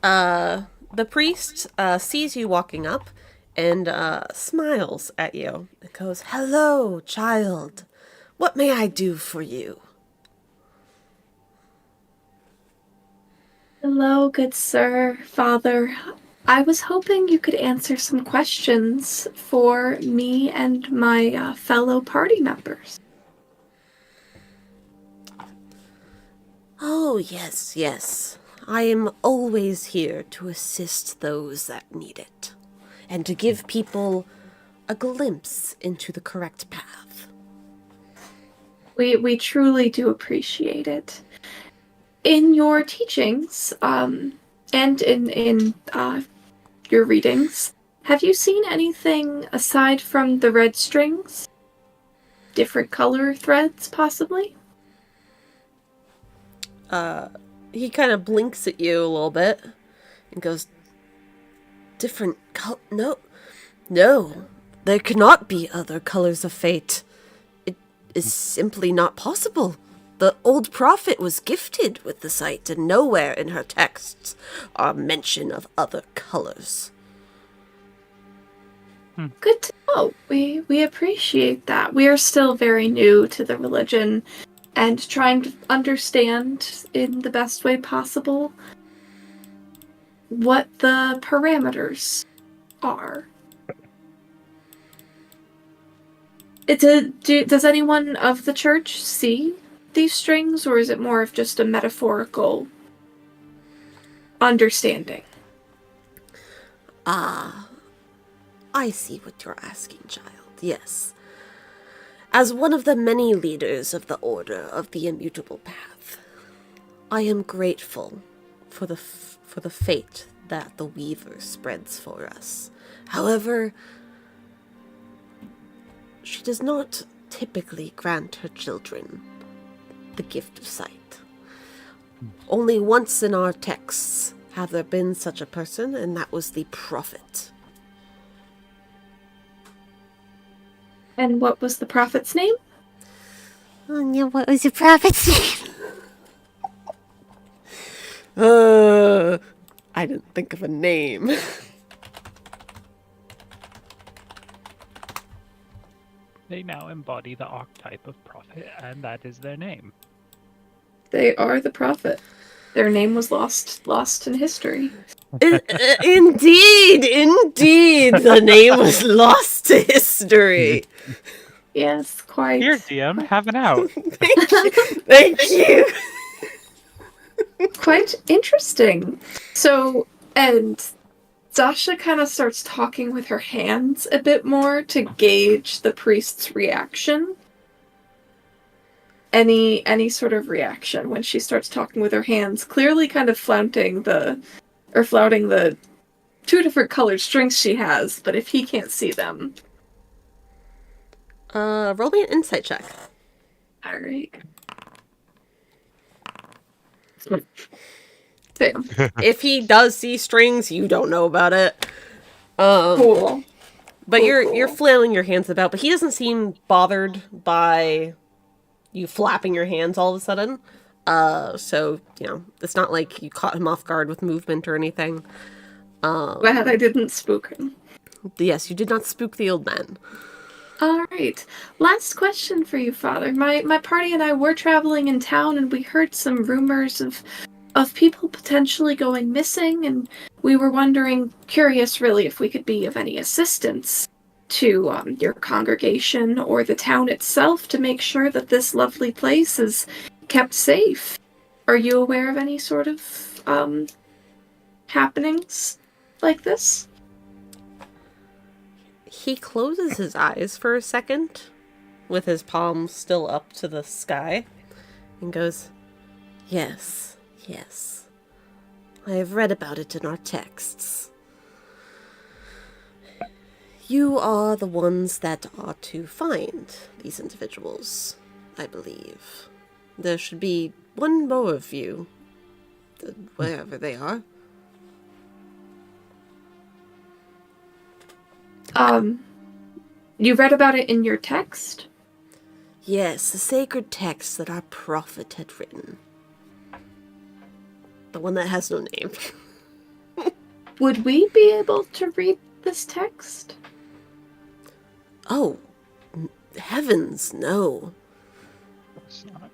Speaker 1: The priest sees you walking up and smiles at you and goes, "Hello, child. What may I do for you?"
Speaker 6: Hello, good sir, father. I was hoping you could answer some questions for me and my fellow party members.
Speaker 1: Oh, yes. I am always here to assist those that need it, and to give people a glimpse into the correct path.
Speaker 6: We truly do appreciate it. In your teachings, and in your readings, have you seen anything aside from the red strings? Different color threads, possibly?
Speaker 1: He kind of blinks at you a little bit and goes, "Different color? No, there cannot be other colors of fate. It is simply not possible. The old prophet was gifted with the sight, and nowhere in her texts are mention of other colors.
Speaker 6: Good to know. We appreciate that. We are still very new to the religion and trying to understand in the best way possible what the parameters are. Does anyone of the church see these strings, or is it more of just a metaphorical understanding?
Speaker 1: I see what you're asking, child. Yes. As one of the many leaders of the Order of the Immutable Path, I am grateful for the fate that the Weaver spreads for us. However, she does not typically grant her children the gift of sight. Only once in our texts have there been such a person, and that was the prophet.
Speaker 6: And what was the prophet's name?
Speaker 1: Oh, yeah, what was the prophet's name? I didn't think of a name.
Speaker 4: They now embody the archetype of prophet, and that is their name.
Speaker 6: They are the prophet. Their name was lost in history.
Speaker 1: Indeed, the name was lost to history.
Speaker 6: Yes, quite.
Speaker 4: Here, DM, have an out.
Speaker 1: Thank you.
Speaker 6: Quite interesting. So, and Zasha kind of starts talking with her hands a bit more to gauge the priest's reaction. Any sort of reaction when she starts talking with her hands, clearly kind of flaunting the two different colored strings she has, but if he can't see them.
Speaker 1: Roll me an insight check.
Speaker 6: Alright. Damn.
Speaker 1: If he does see strings, you don't know about it.
Speaker 6: Cool.
Speaker 1: But
Speaker 6: Cool,
Speaker 1: you're
Speaker 6: cool.
Speaker 1: flailing your hands about, but he doesn't seem bothered by you flapping your hands all of a sudden. So, it's not like you caught him off guard with movement or anything.
Speaker 6: Glad I didn't spook him.
Speaker 1: Yes, you did not spook the old man.
Speaker 6: Alright. Last question for you, Father. My party and I were traveling in town and we heard some rumors of people potentially going missing, and we were curious really, if we could be of any assistance to your congregation or the town itself to make sure that this lovely place is kept safe. Are you aware of any sort of happenings like this?
Speaker 1: He closes his eyes for a second, with his palms still up to the sky, and goes, Yes. I have read about it in our texts. You are the ones that are to find these individuals, I believe. There should be one more of you, wherever they are.
Speaker 6: You read about it in your text?
Speaker 1: Yes, the sacred text that our prophet had written. The one that has no name.
Speaker 6: Would we be able to read this text?
Speaker 1: Oh, heavens, no.
Speaker 4: It's not.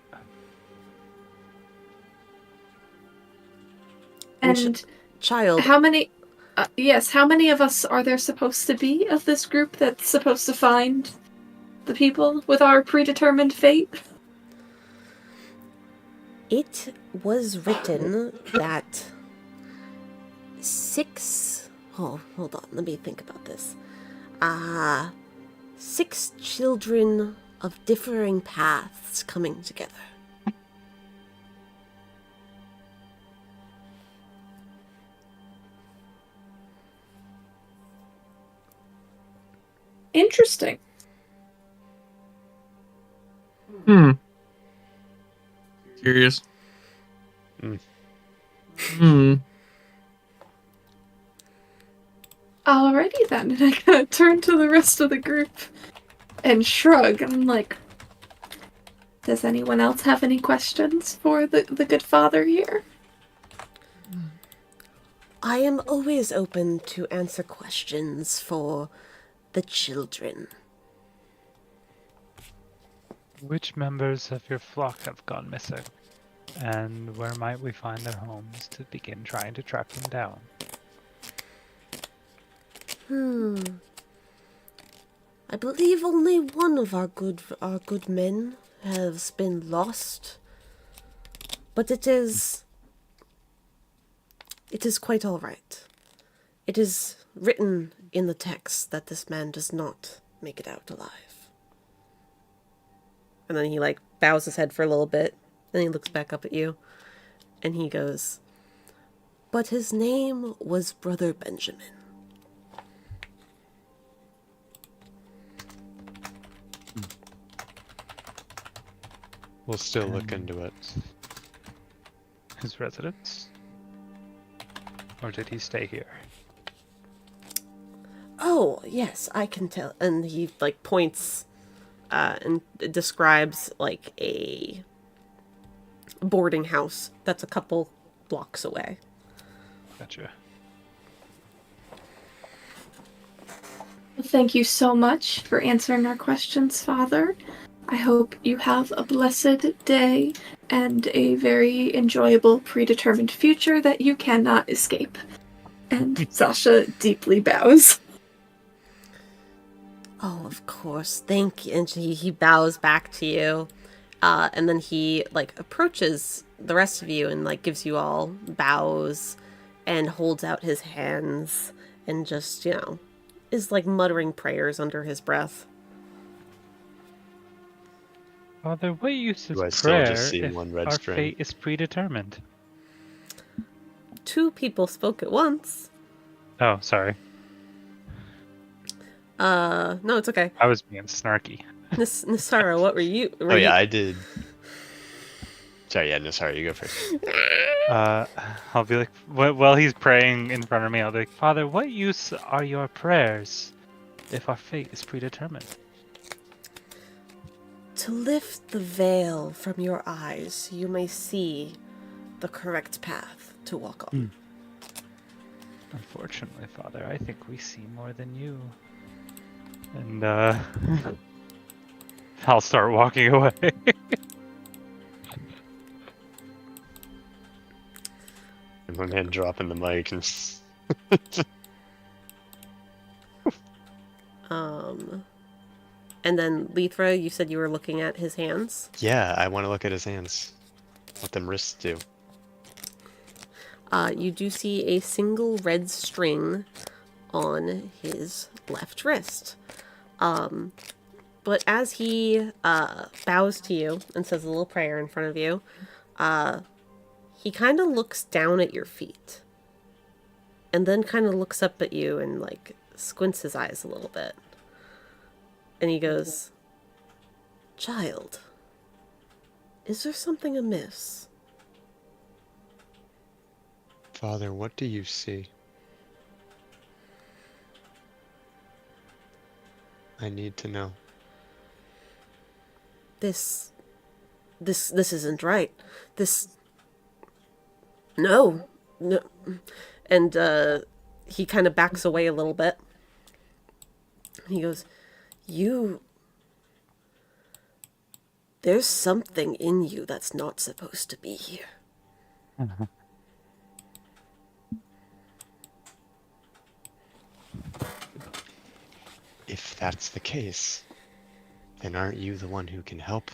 Speaker 6: And
Speaker 1: Child,
Speaker 6: how many... yes, how many of us are there supposed to be of this group that's supposed to find the people with our predetermined fate?
Speaker 1: it was written that 6... Oh, hold on, let me think about this. 6 children of differing paths coming together.
Speaker 6: Interesting.
Speaker 3: Curious.
Speaker 6: Alrighty then. And I kind of turn to the rest of the group and shrug. And I'm like, does anyone else have any questions for the good father here?
Speaker 1: I am always open to answer questions for the children.
Speaker 4: Which members of your flock have gone missing? And where might we find their homes to begin trying to track them down?
Speaker 1: I believe only one of our good men has been lost. But it is quite all right. It is written in the text that this man does not make it out alive. And then he, like, bows his head for a little bit, then he looks back up at you, and he goes, but his name was Brother Benjamin.
Speaker 2: We'll still look into it.
Speaker 4: His residence? Or did he stay here?
Speaker 1: Oh, yes, I can tell. And he, like, points and describes, like, a boarding house that's a couple blocks away.
Speaker 4: Gotcha.
Speaker 6: Thank you so much for answering our questions, Father. I hope you have a blessed day and a very enjoyable predetermined future that you cannot escape. And Zasha deeply bows.
Speaker 1: Oh, of course, thank you. And he bows back to you. And then he, like, approaches the rest of you and, like, gives you all bows and holds out his hands and just, you know, is, like, muttering prayers under his breath.
Speaker 4: Father, what use is
Speaker 2: Do I still
Speaker 4: prayer
Speaker 2: just see
Speaker 4: if
Speaker 2: one red
Speaker 4: our
Speaker 2: string?
Speaker 4: fate is predetermined?
Speaker 1: 2 people spoke at once.
Speaker 4: Oh, sorry.
Speaker 1: No, it's okay.
Speaker 4: I was being snarky.
Speaker 1: Nyssara, what were you?
Speaker 2: Oh yeah, I did. Sorry, yeah, no, sorry, you go first.
Speaker 4: I'll be like, while he's praying in front of me, I'll be like, Father, what use are your prayers if our fate is predetermined?
Speaker 1: To lift the veil from your eyes so you may see the correct path to walk on.
Speaker 4: Unfortunately, Father, I think we see more than you. And, I'll start walking away.
Speaker 2: And my man dropping the mic and
Speaker 1: And then Lythra, you said you were looking at his hands.
Speaker 2: yeah, I want to look at his hands. What them wrists do.
Speaker 1: You do see a single red string on his left wrist. But as he bows to you and says a little prayer in front of you, he kind of looks down at your feet. And then kind of looks up at you and, like, squints his eyes a little bit. And he goes, child, is there something amiss?
Speaker 2: Father, what do you see? I need to know.
Speaker 1: This isn't right. No. And, he kind of backs away a little bit. He goes, there's something in you that's not supposed to be here.
Speaker 2: If that's the case, then aren't you the one who can help?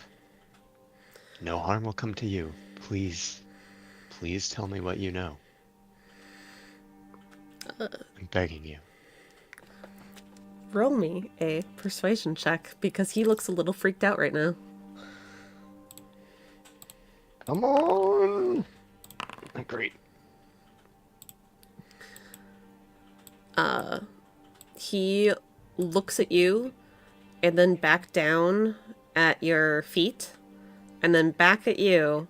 Speaker 2: No harm will come to you. Please tell me what you know. I'm begging you.
Speaker 1: Roll me a persuasion check, because he looks a little freaked out right now.
Speaker 2: Come on! Great.
Speaker 1: He looks at you, and then back down at your feet, and then back at you.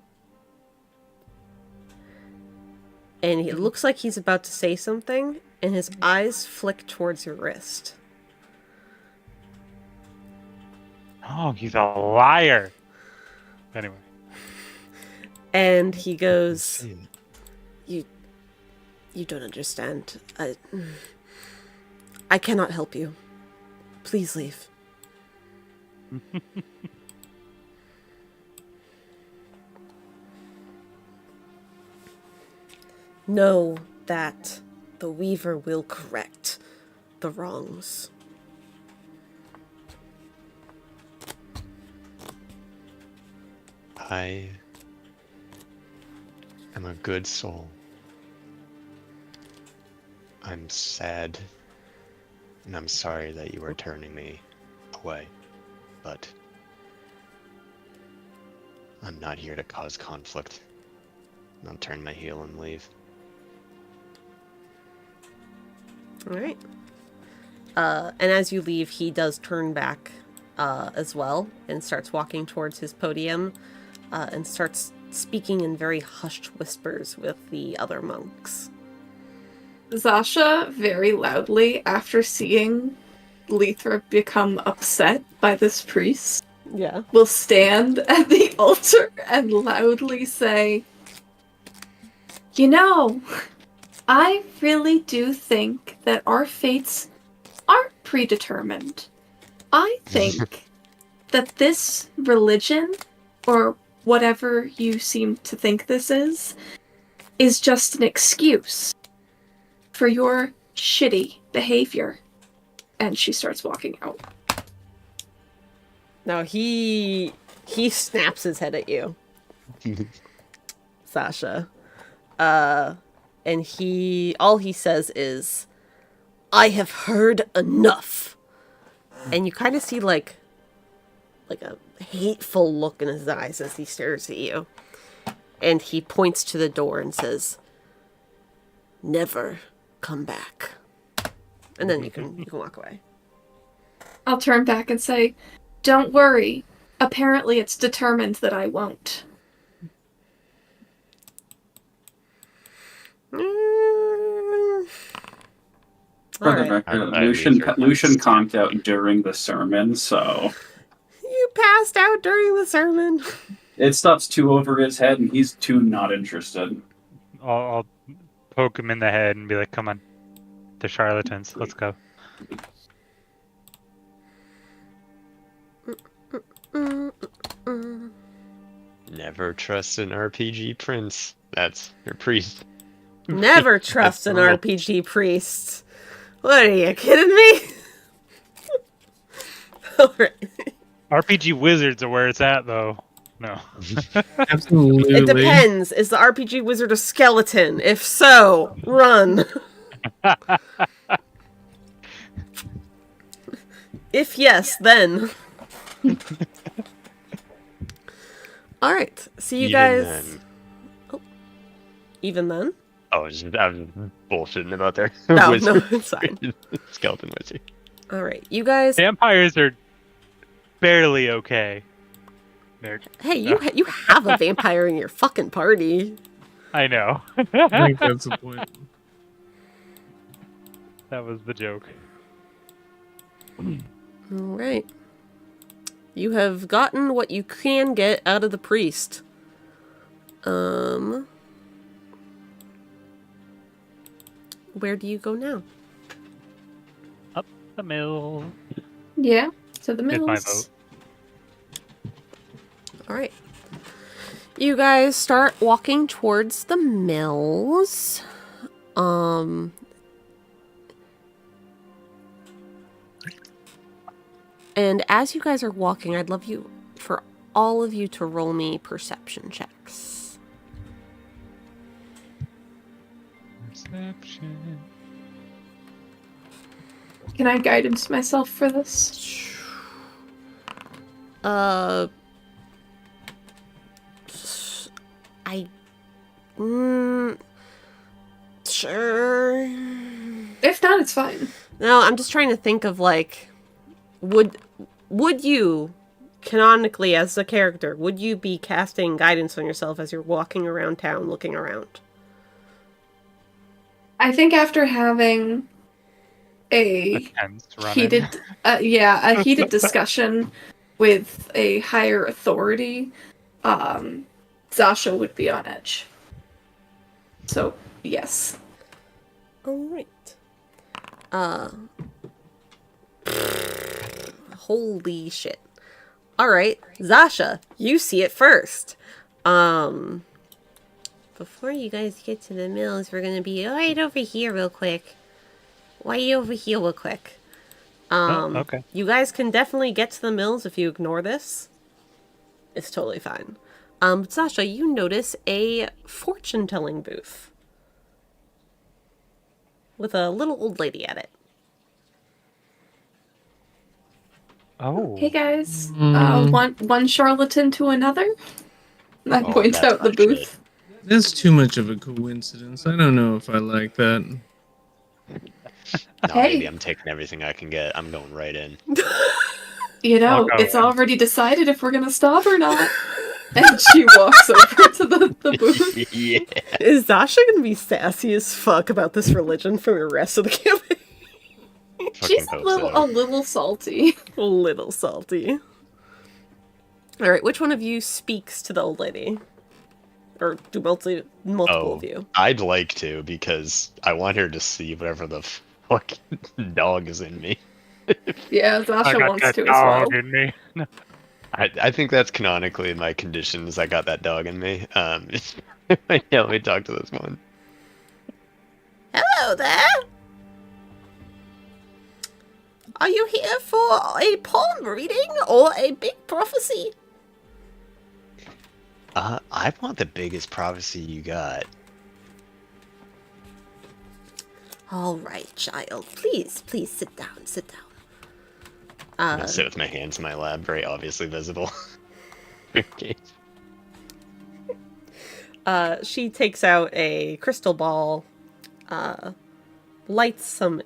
Speaker 1: And it looks like he's about to say something, and his eyes flick towards your wrist.
Speaker 4: Oh, he's a liar. Anyway.
Speaker 1: And he goes, You don't understand. I cannot help you. Please leave. Know that the Weaver will correct the wrongs.
Speaker 2: I am a good soul. I'm sad, and I'm sorry that you are turning me away, but I'm not here to cause conflict. I'll turn my heel and leave.
Speaker 1: Alright. And as you leave, he does turn back as well and starts walking towards his podium and starts speaking in very hushed whispers with the other monks.
Speaker 6: Zasha, very loudly, after seeing Lythra become upset by this priest,
Speaker 1: Yeah.
Speaker 6: will stand at the altar and loudly say, "You know, I really do think that our fates aren't predetermined. I think that this religion, or whatever you seem to think this is just an excuse for your shitty behavior." And she starts walking out.
Speaker 1: Now he snaps his head at you, Zasha. And all he says is, "I have heard enough." And you kind of see like a hateful look in his eyes as he stares at you. And he points to the door and says, "Never come back." And then you can walk away.
Speaker 6: I'll turn back and say, "Don't worry. Apparently it's determined that I won't."
Speaker 5: For the
Speaker 1: Alright.
Speaker 5: record, Lucian conked out during the sermon, so
Speaker 1: You passed out during the sermon.
Speaker 5: it stops too over his head, and he's too not interested.
Speaker 4: I'll poke him in the head and be like, come on. They're charlatans. Let's go.
Speaker 2: Never trust an RPG prince. That's your priest.
Speaker 1: Never trust an RPG priest. What, are you kidding me? Alright.
Speaker 4: RPG wizards are where it's at, though. No.
Speaker 3: Absolutely.
Speaker 1: It depends. Is the RPG wizard a skeleton? If so, run. If yes, then. Alright, see you
Speaker 2: Even
Speaker 1: guys.
Speaker 2: then.
Speaker 1: Oh. Even then?
Speaker 2: I was bullshitting about there.
Speaker 1: No,
Speaker 2: Wizard.
Speaker 1: no, it's fine.
Speaker 2: Skeleton wizard.
Speaker 1: Alright, you guys.
Speaker 4: Vampires are barely okay. They're...
Speaker 1: Hey, you have a vampire in your fucking party.
Speaker 4: I know.
Speaker 3: I think that's the point.
Speaker 4: That was the joke.
Speaker 1: Alright. You have gotten what you can get out of the priest. Where do you go now?
Speaker 4: Up the mill.
Speaker 6: Yeah, to the
Speaker 4: Is
Speaker 6: mills.
Speaker 4: my vote.
Speaker 1: Alright. You guys start walking towards the mills. And as you guys are walking, I'd love for all of you to roll me perception checks.
Speaker 4: Perception.
Speaker 6: Can I guidance myself for this?
Speaker 1: Sure.
Speaker 6: If not, it's fine.
Speaker 1: No, I'm just trying to think of like, would you, canonically as a character, would you be casting guidance on yourself as you're walking around town looking around?
Speaker 6: I think after having a
Speaker 4: Tense run-in.
Speaker 6: heated, a heated discussion with a higher authority, Zasha would be on edge. So, yes.
Speaker 1: Alright. Holy shit. Alright, Zasha, you see it first. Before you guys get to the mills, we're gonna be right over here real quick. Way over here real quick.
Speaker 4: Okay.
Speaker 1: You guys can definitely get to the mills if you ignore this. It's totally fine. But Zasha, you notice a fortune-telling booth. With a little old lady at it.
Speaker 4: Oh.
Speaker 6: Hey guys,
Speaker 3: Mm.
Speaker 6: one charlatan to another. I
Speaker 2: Oh,
Speaker 6: point
Speaker 2: that's
Speaker 6: out the
Speaker 2: not
Speaker 6: booth.
Speaker 3: That's too much of a coincidence. I don't know if I like that.
Speaker 2: No,
Speaker 6: Hey.
Speaker 2: baby, I'm taking everything I can get. I'm going right in.
Speaker 6: You know,
Speaker 4: I'll go
Speaker 6: it's
Speaker 4: in.
Speaker 6: already decided if we're gonna stop or not. And she walks over to the booth.
Speaker 2: Yeah.
Speaker 1: Is Zasha gonna be sassy as fuck about this religion for the rest of the campaign?
Speaker 6: She's
Speaker 2: Fucking
Speaker 6: a
Speaker 2: hope so.
Speaker 6: little salty.
Speaker 1: A little salty. Alright, which one of you speaks to the old lady? Or do multiple of you?
Speaker 2: I'd like to, because I want her to see whatever the fucking dog is in me.
Speaker 6: Yeah,
Speaker 4: I
Speaker 6: Zasha
Speaker 4: got
Speaker 6: wants
Speaker 4: that
Speaker 6: to as well.
Speaker 4: dog in me.
Speaker 2: I think that's canonically in my conditions. I got that dog in me. Yeah, let me talk to this one.
Speaker 1: Hello there! Are you here for a palm reading or a big prophecy?
Speaker 2: I want the biggest prophecy you got.
Speaker 1: All right, child. Please sit down, sit down.
Speaker 2: I'm gonna sit with my hands in my lap, very obviously visible. Okay.
Speaker 1: She takes out a crystal ball, lights some,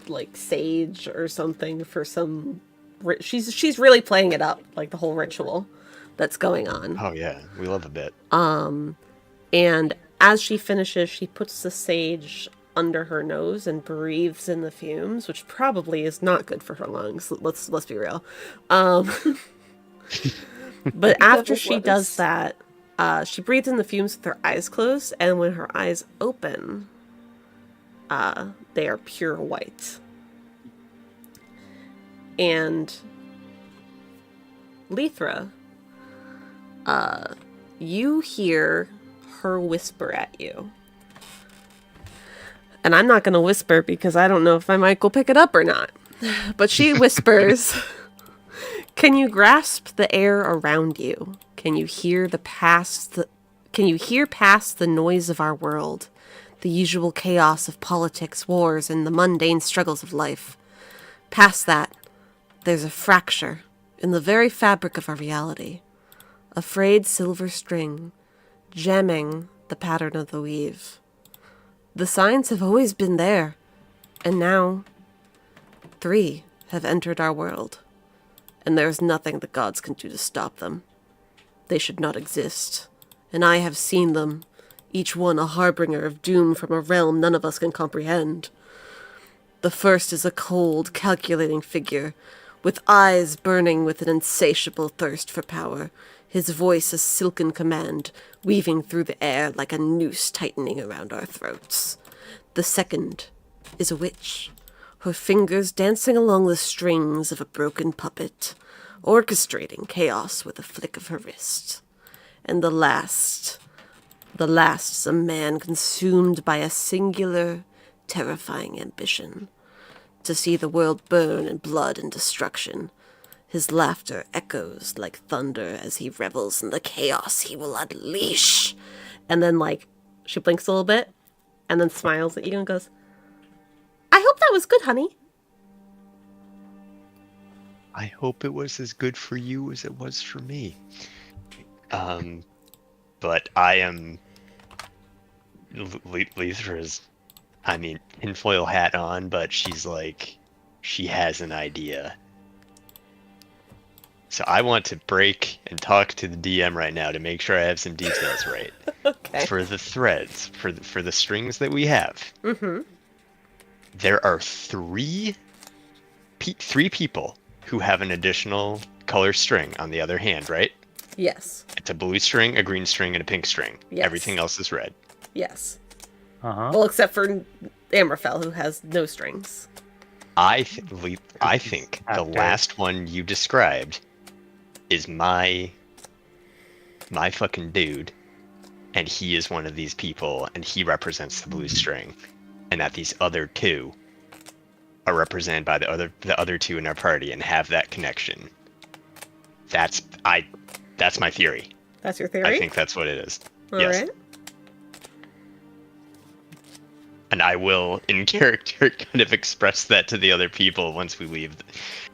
Speaker 1: like, sage or something for some... She's really playing it up, like the whole ritual that's going on.
Speaker 2: Oh yeah, we love a bit.
Speaker 1: And as she finishes, she puts the sage under her nose and breathes in the fumes, which probably is not good for her lungs. Let's be real. But after she does that, she breathes in the fumes with her eyes closed, and when her eyes open, they are pure white. And Lythra, you hear her whisper at you. And I'm not going to whisper because I don't know if my mic will pick it up or not. But she whispers, "Can you grasp the air around you? Can you hear past the noise of our world, the usual chaos of politics, wars, and the mundane struggles of life? Past that, there's a fracture in the very fabric of our reality, a frayed silver string, jamming the pattern of the weave. The signs have always been there, and now 3 have entered our world, and there is nothing the gods can do to stop them. They should not exist, and I have seen them, each one a harbinger of doom from a realm none of us can comprehend. The first is a cold, calculating figure, with eyes burning with an insatiable thirst for power, his voice a silken command, weaving through the air like a noose tightening around our throats. The second is a witch, her fingers dancing along the strings of a broken puppet, orchestrating chaos with a flick of her wrist. And the last is a man consumed by a singular, terrifying ambition, to see the world burn in blood and destruction. His laughter echoes like thunder as he revels in the chaos he will unleash." And then, like, she blinks a little bit, and then smiles at you and goes, "I hope that was good, honey."
Speaker 2: I hope it was as good for you as it was for me. But I am... Lythra's, I mean, tinfoil hat on, but she's like, she has an idea. So I want to break and talk to the DM right now to make sure I have some details right.
Speaker 1: Okay.
Speaker 2: For the threads, for the strings that we have, there are three people who have an additional color string on the other hand, right?
Speaker 1: Yes.
Speaker 2: It's a blue string, a green string, and a pink string.
Speaker 1: Yes.
Speaker 2: Everything else is red.
Speaker 1: Yes.
Speaker 4: Uh-huh.
Speaker 1: Well, except for Amraphel, who has no strings.
Speaker 2: I think the last one you described is my fucking dude, and he is one of these people, and he represents the blue string, and that these other two are represented by the other two in our party and have that connection. That's my theory.
Speaker 1: That's your theory?
Speaker 2: I think that's what it is.
Speaker 1: All
Speaker 2: yes.
Speaker 1: right.
Speaker 2: And I will, in character, kind of express that to the other people once we leave,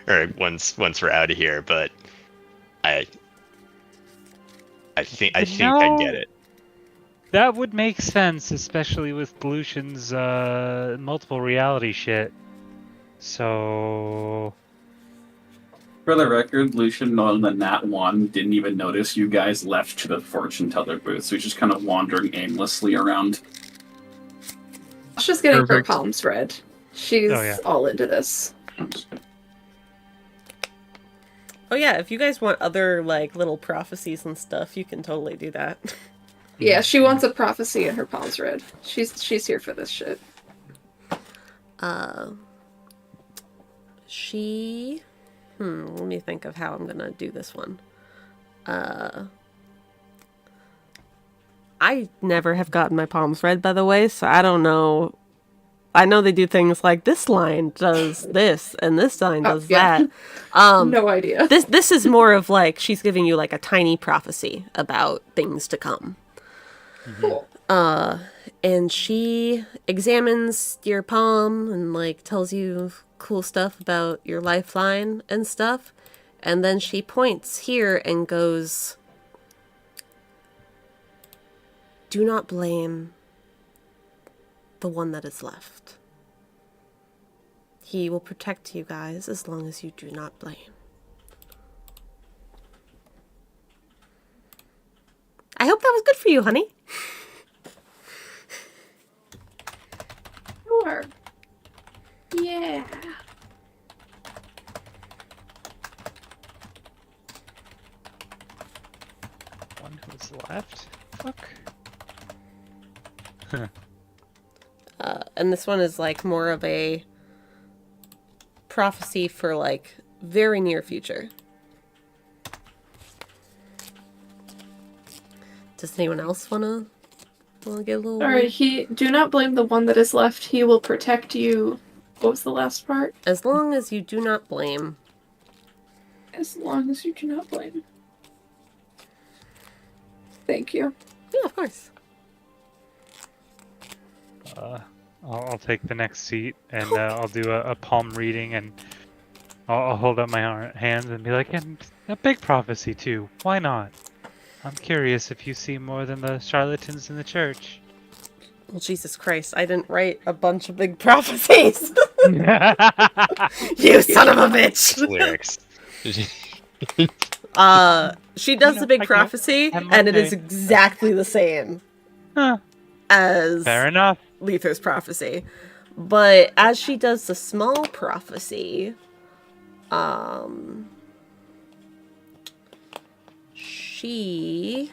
Speaker 2: or once we're out of here. But I think I get it.
Speaker 4: That would make sense, especially with Lucian's multiple reality shit. So,
Speaker 5: For the record, Lucian on the Nat 1 didn't even notice you guys left to the fortune teller booth, so he's just kind of wandering aimlessly around.
Speaker 6: She's getting her
Speaker 3: Perfect.
Speaker 6: palms read. She's
Speaker 4: Oh, yeah.
Speaker 6: all into this.
Speaker 1: Oh yeah, if you guys want other like little prophecies and stuff, you can totally do that.
Speaker 6: Yeah, she wants a prophecy in her palms read. She's here for this shit.
Speaker 1: She let me think of how I'm gonna do this one. I never have gotten my palms read, by the way, so I don't know. I know they do things like this line does this and this line does
Speaker 6: yeah.
Speaker 1: that.
Speaker 6: No idea.
Speaker 1: This is more of like she's giving you like a tiny prophecy about things to come.
Speaker 6: Cool.
Speaker 1: And she examines your palm and like tells you cool stuff about your lifeline and stuff. And then she points here and goes, "Do not blame the one that is left. He will protect you guys as long as you do not blame." I hope that was good for you, honey.
Speaker 6: Sure. Yeah.
Speaker 4: one who's left? Fuck.
Speaker 1: And this one is like more of a prophecy for like very near future. Does anyone else wanna get a little?
Speaker 6: Alright, do not blame the one that is left. He will protect you. What was the last part?
Speaker 1: As long as you do not blame.
Speaker 6: As long as you do not blame. Thank you.
Speaker 1: Yeah, of course.
Speaker 4: I'll take the next seat and I'll do a palm reading and I'll hold up my hands and be like, and a big prophecy too. Why not? I'm curious if you see more than the charlatans in the church.
Speaker 1: Well, Jesus Christ, I didn't write a bunch of big prophecies. You son of a bitch.
Speaker 2: Lyrics.
Speaker 1: She does the big
Speaker 4: I get it.
Speaker 1: prophecy,
Speaker 4: I'm
Speaker 1: and it is
Speaker 4: okay.
Speaker 1: exactly the same
Speaker 4: Huh,
Speaker 1: as
Speaker 4: fair enough.
Speaker 1: Lythra's prophecy. But as she does the small prophecy, she...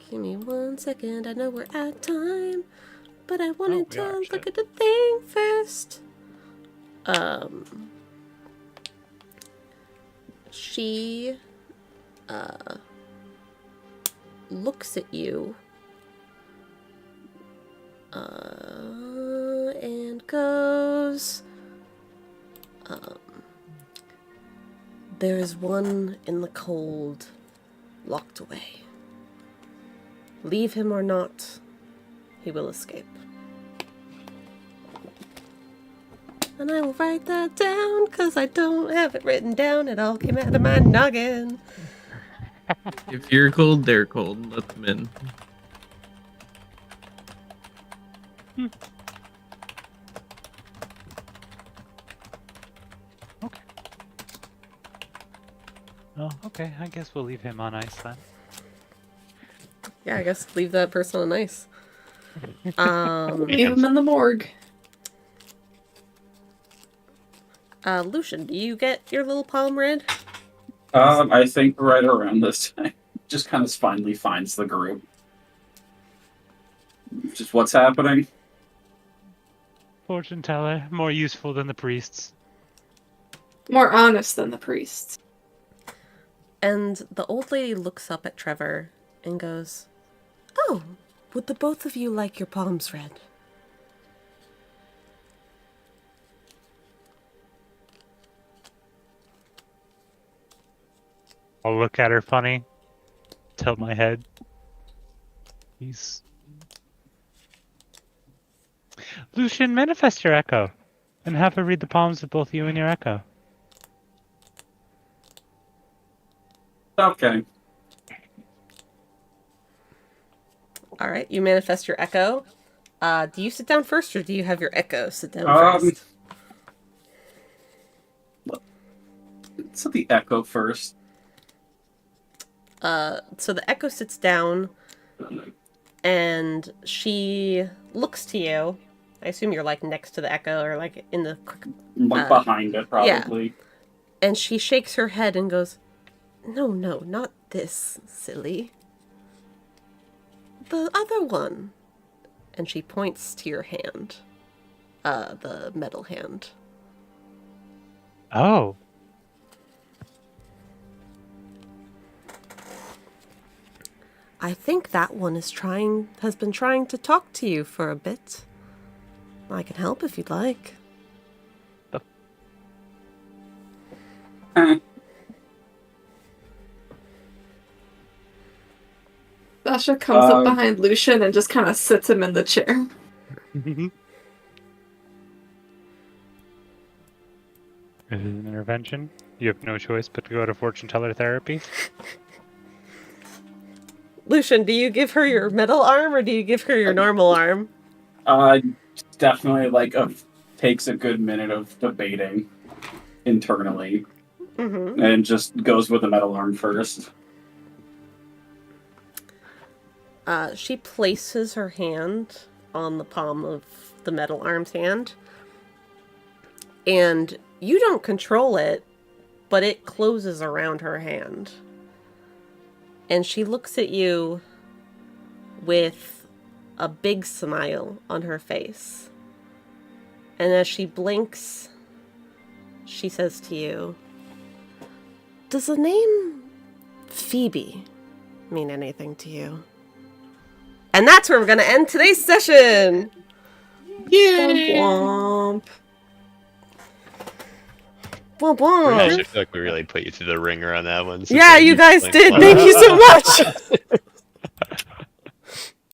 Speaker 1: Give me 1 second, I know we're at time, but I wanted
Speaker 4: we are,
Speaker 1: to
Speaker 4: shit.
Speaker 1: look at the thing first. She, looks at you, and goes, there is one in the cold, locked away. Leave him or not, he will escape. And I will write that down, because I don't have it written down. It all came out of my noggin.
Speaker 3: If you're cold, they're cold. Let them in.
Speaker 4: Oh, okay. I guess we'll leave him on ice then.
Speaker 1: Yeah, I guess leave that person on ice.
Speaker 6: Leave him in the morgue.
Speaker 1: Lucian, do you get your little palm read?
Speaker 5: I think right around this time, just kind of finally finds the group. Just what's happening?
Speaker 4: Fortune teller, more useful than the priests.
Speaker 6: More honest than the priests.
Speaker 1: And the old lady looks up at Trevor and goes, "Oh, would the both of you like your palms read?"
Speaker 4: I'll look at her funny. Tilt my head. He's... Lucian, manifest your echo. And have her read the palms of both you and your echo.
Speaker 5: Okay.
Speaker 1: All right, you manifest your echo. Do you sit down first, or do you have your echo sit down first?
Speaker 5: So the echo first.
Speaker 1: So the echo sits down, and she looks to you. I assume you're like next to the echo, or like in the
Speaker 5: Behind it, probably.
Speaker 1: Yeah. And she shakes her head and goes, "No, not this, silly. The other one." And she points to your hand. The metal hand.
Speaker 4: Oh.
Speaker 1: I think that one has been trying to talk to you for a bit. I can help if you'd like.
Speaker 6: Zasha comes up behind Lucian and just kind of sits him in the chair.
Speaker 4: Is it an intervention? You have no choice but to go to fortune teller therapy?
Speaker 1: Lucian, do you give her your metal arm or do you give her your normal arm?
Speaker 5: Definitely takes a good minute of debating internally, and just goes with the metal arm first.
Speaker 1: She places her hand on the palm of the metal arm's hand, and you don't control it, but it closes around her hand. And she looks at you with a big smile on her face. And as she blinks, she says to you, "Does the name Phoebe mean anything to you?" And that's where we're going to end today's session!
Speaker 6: Yay! Womp.
Speaker 1: Womp womp.
Speaker 2: I actually feel like we really put you through the ringer on that one. So
Speaker 1: Yeah, you guys did. Thank you so much.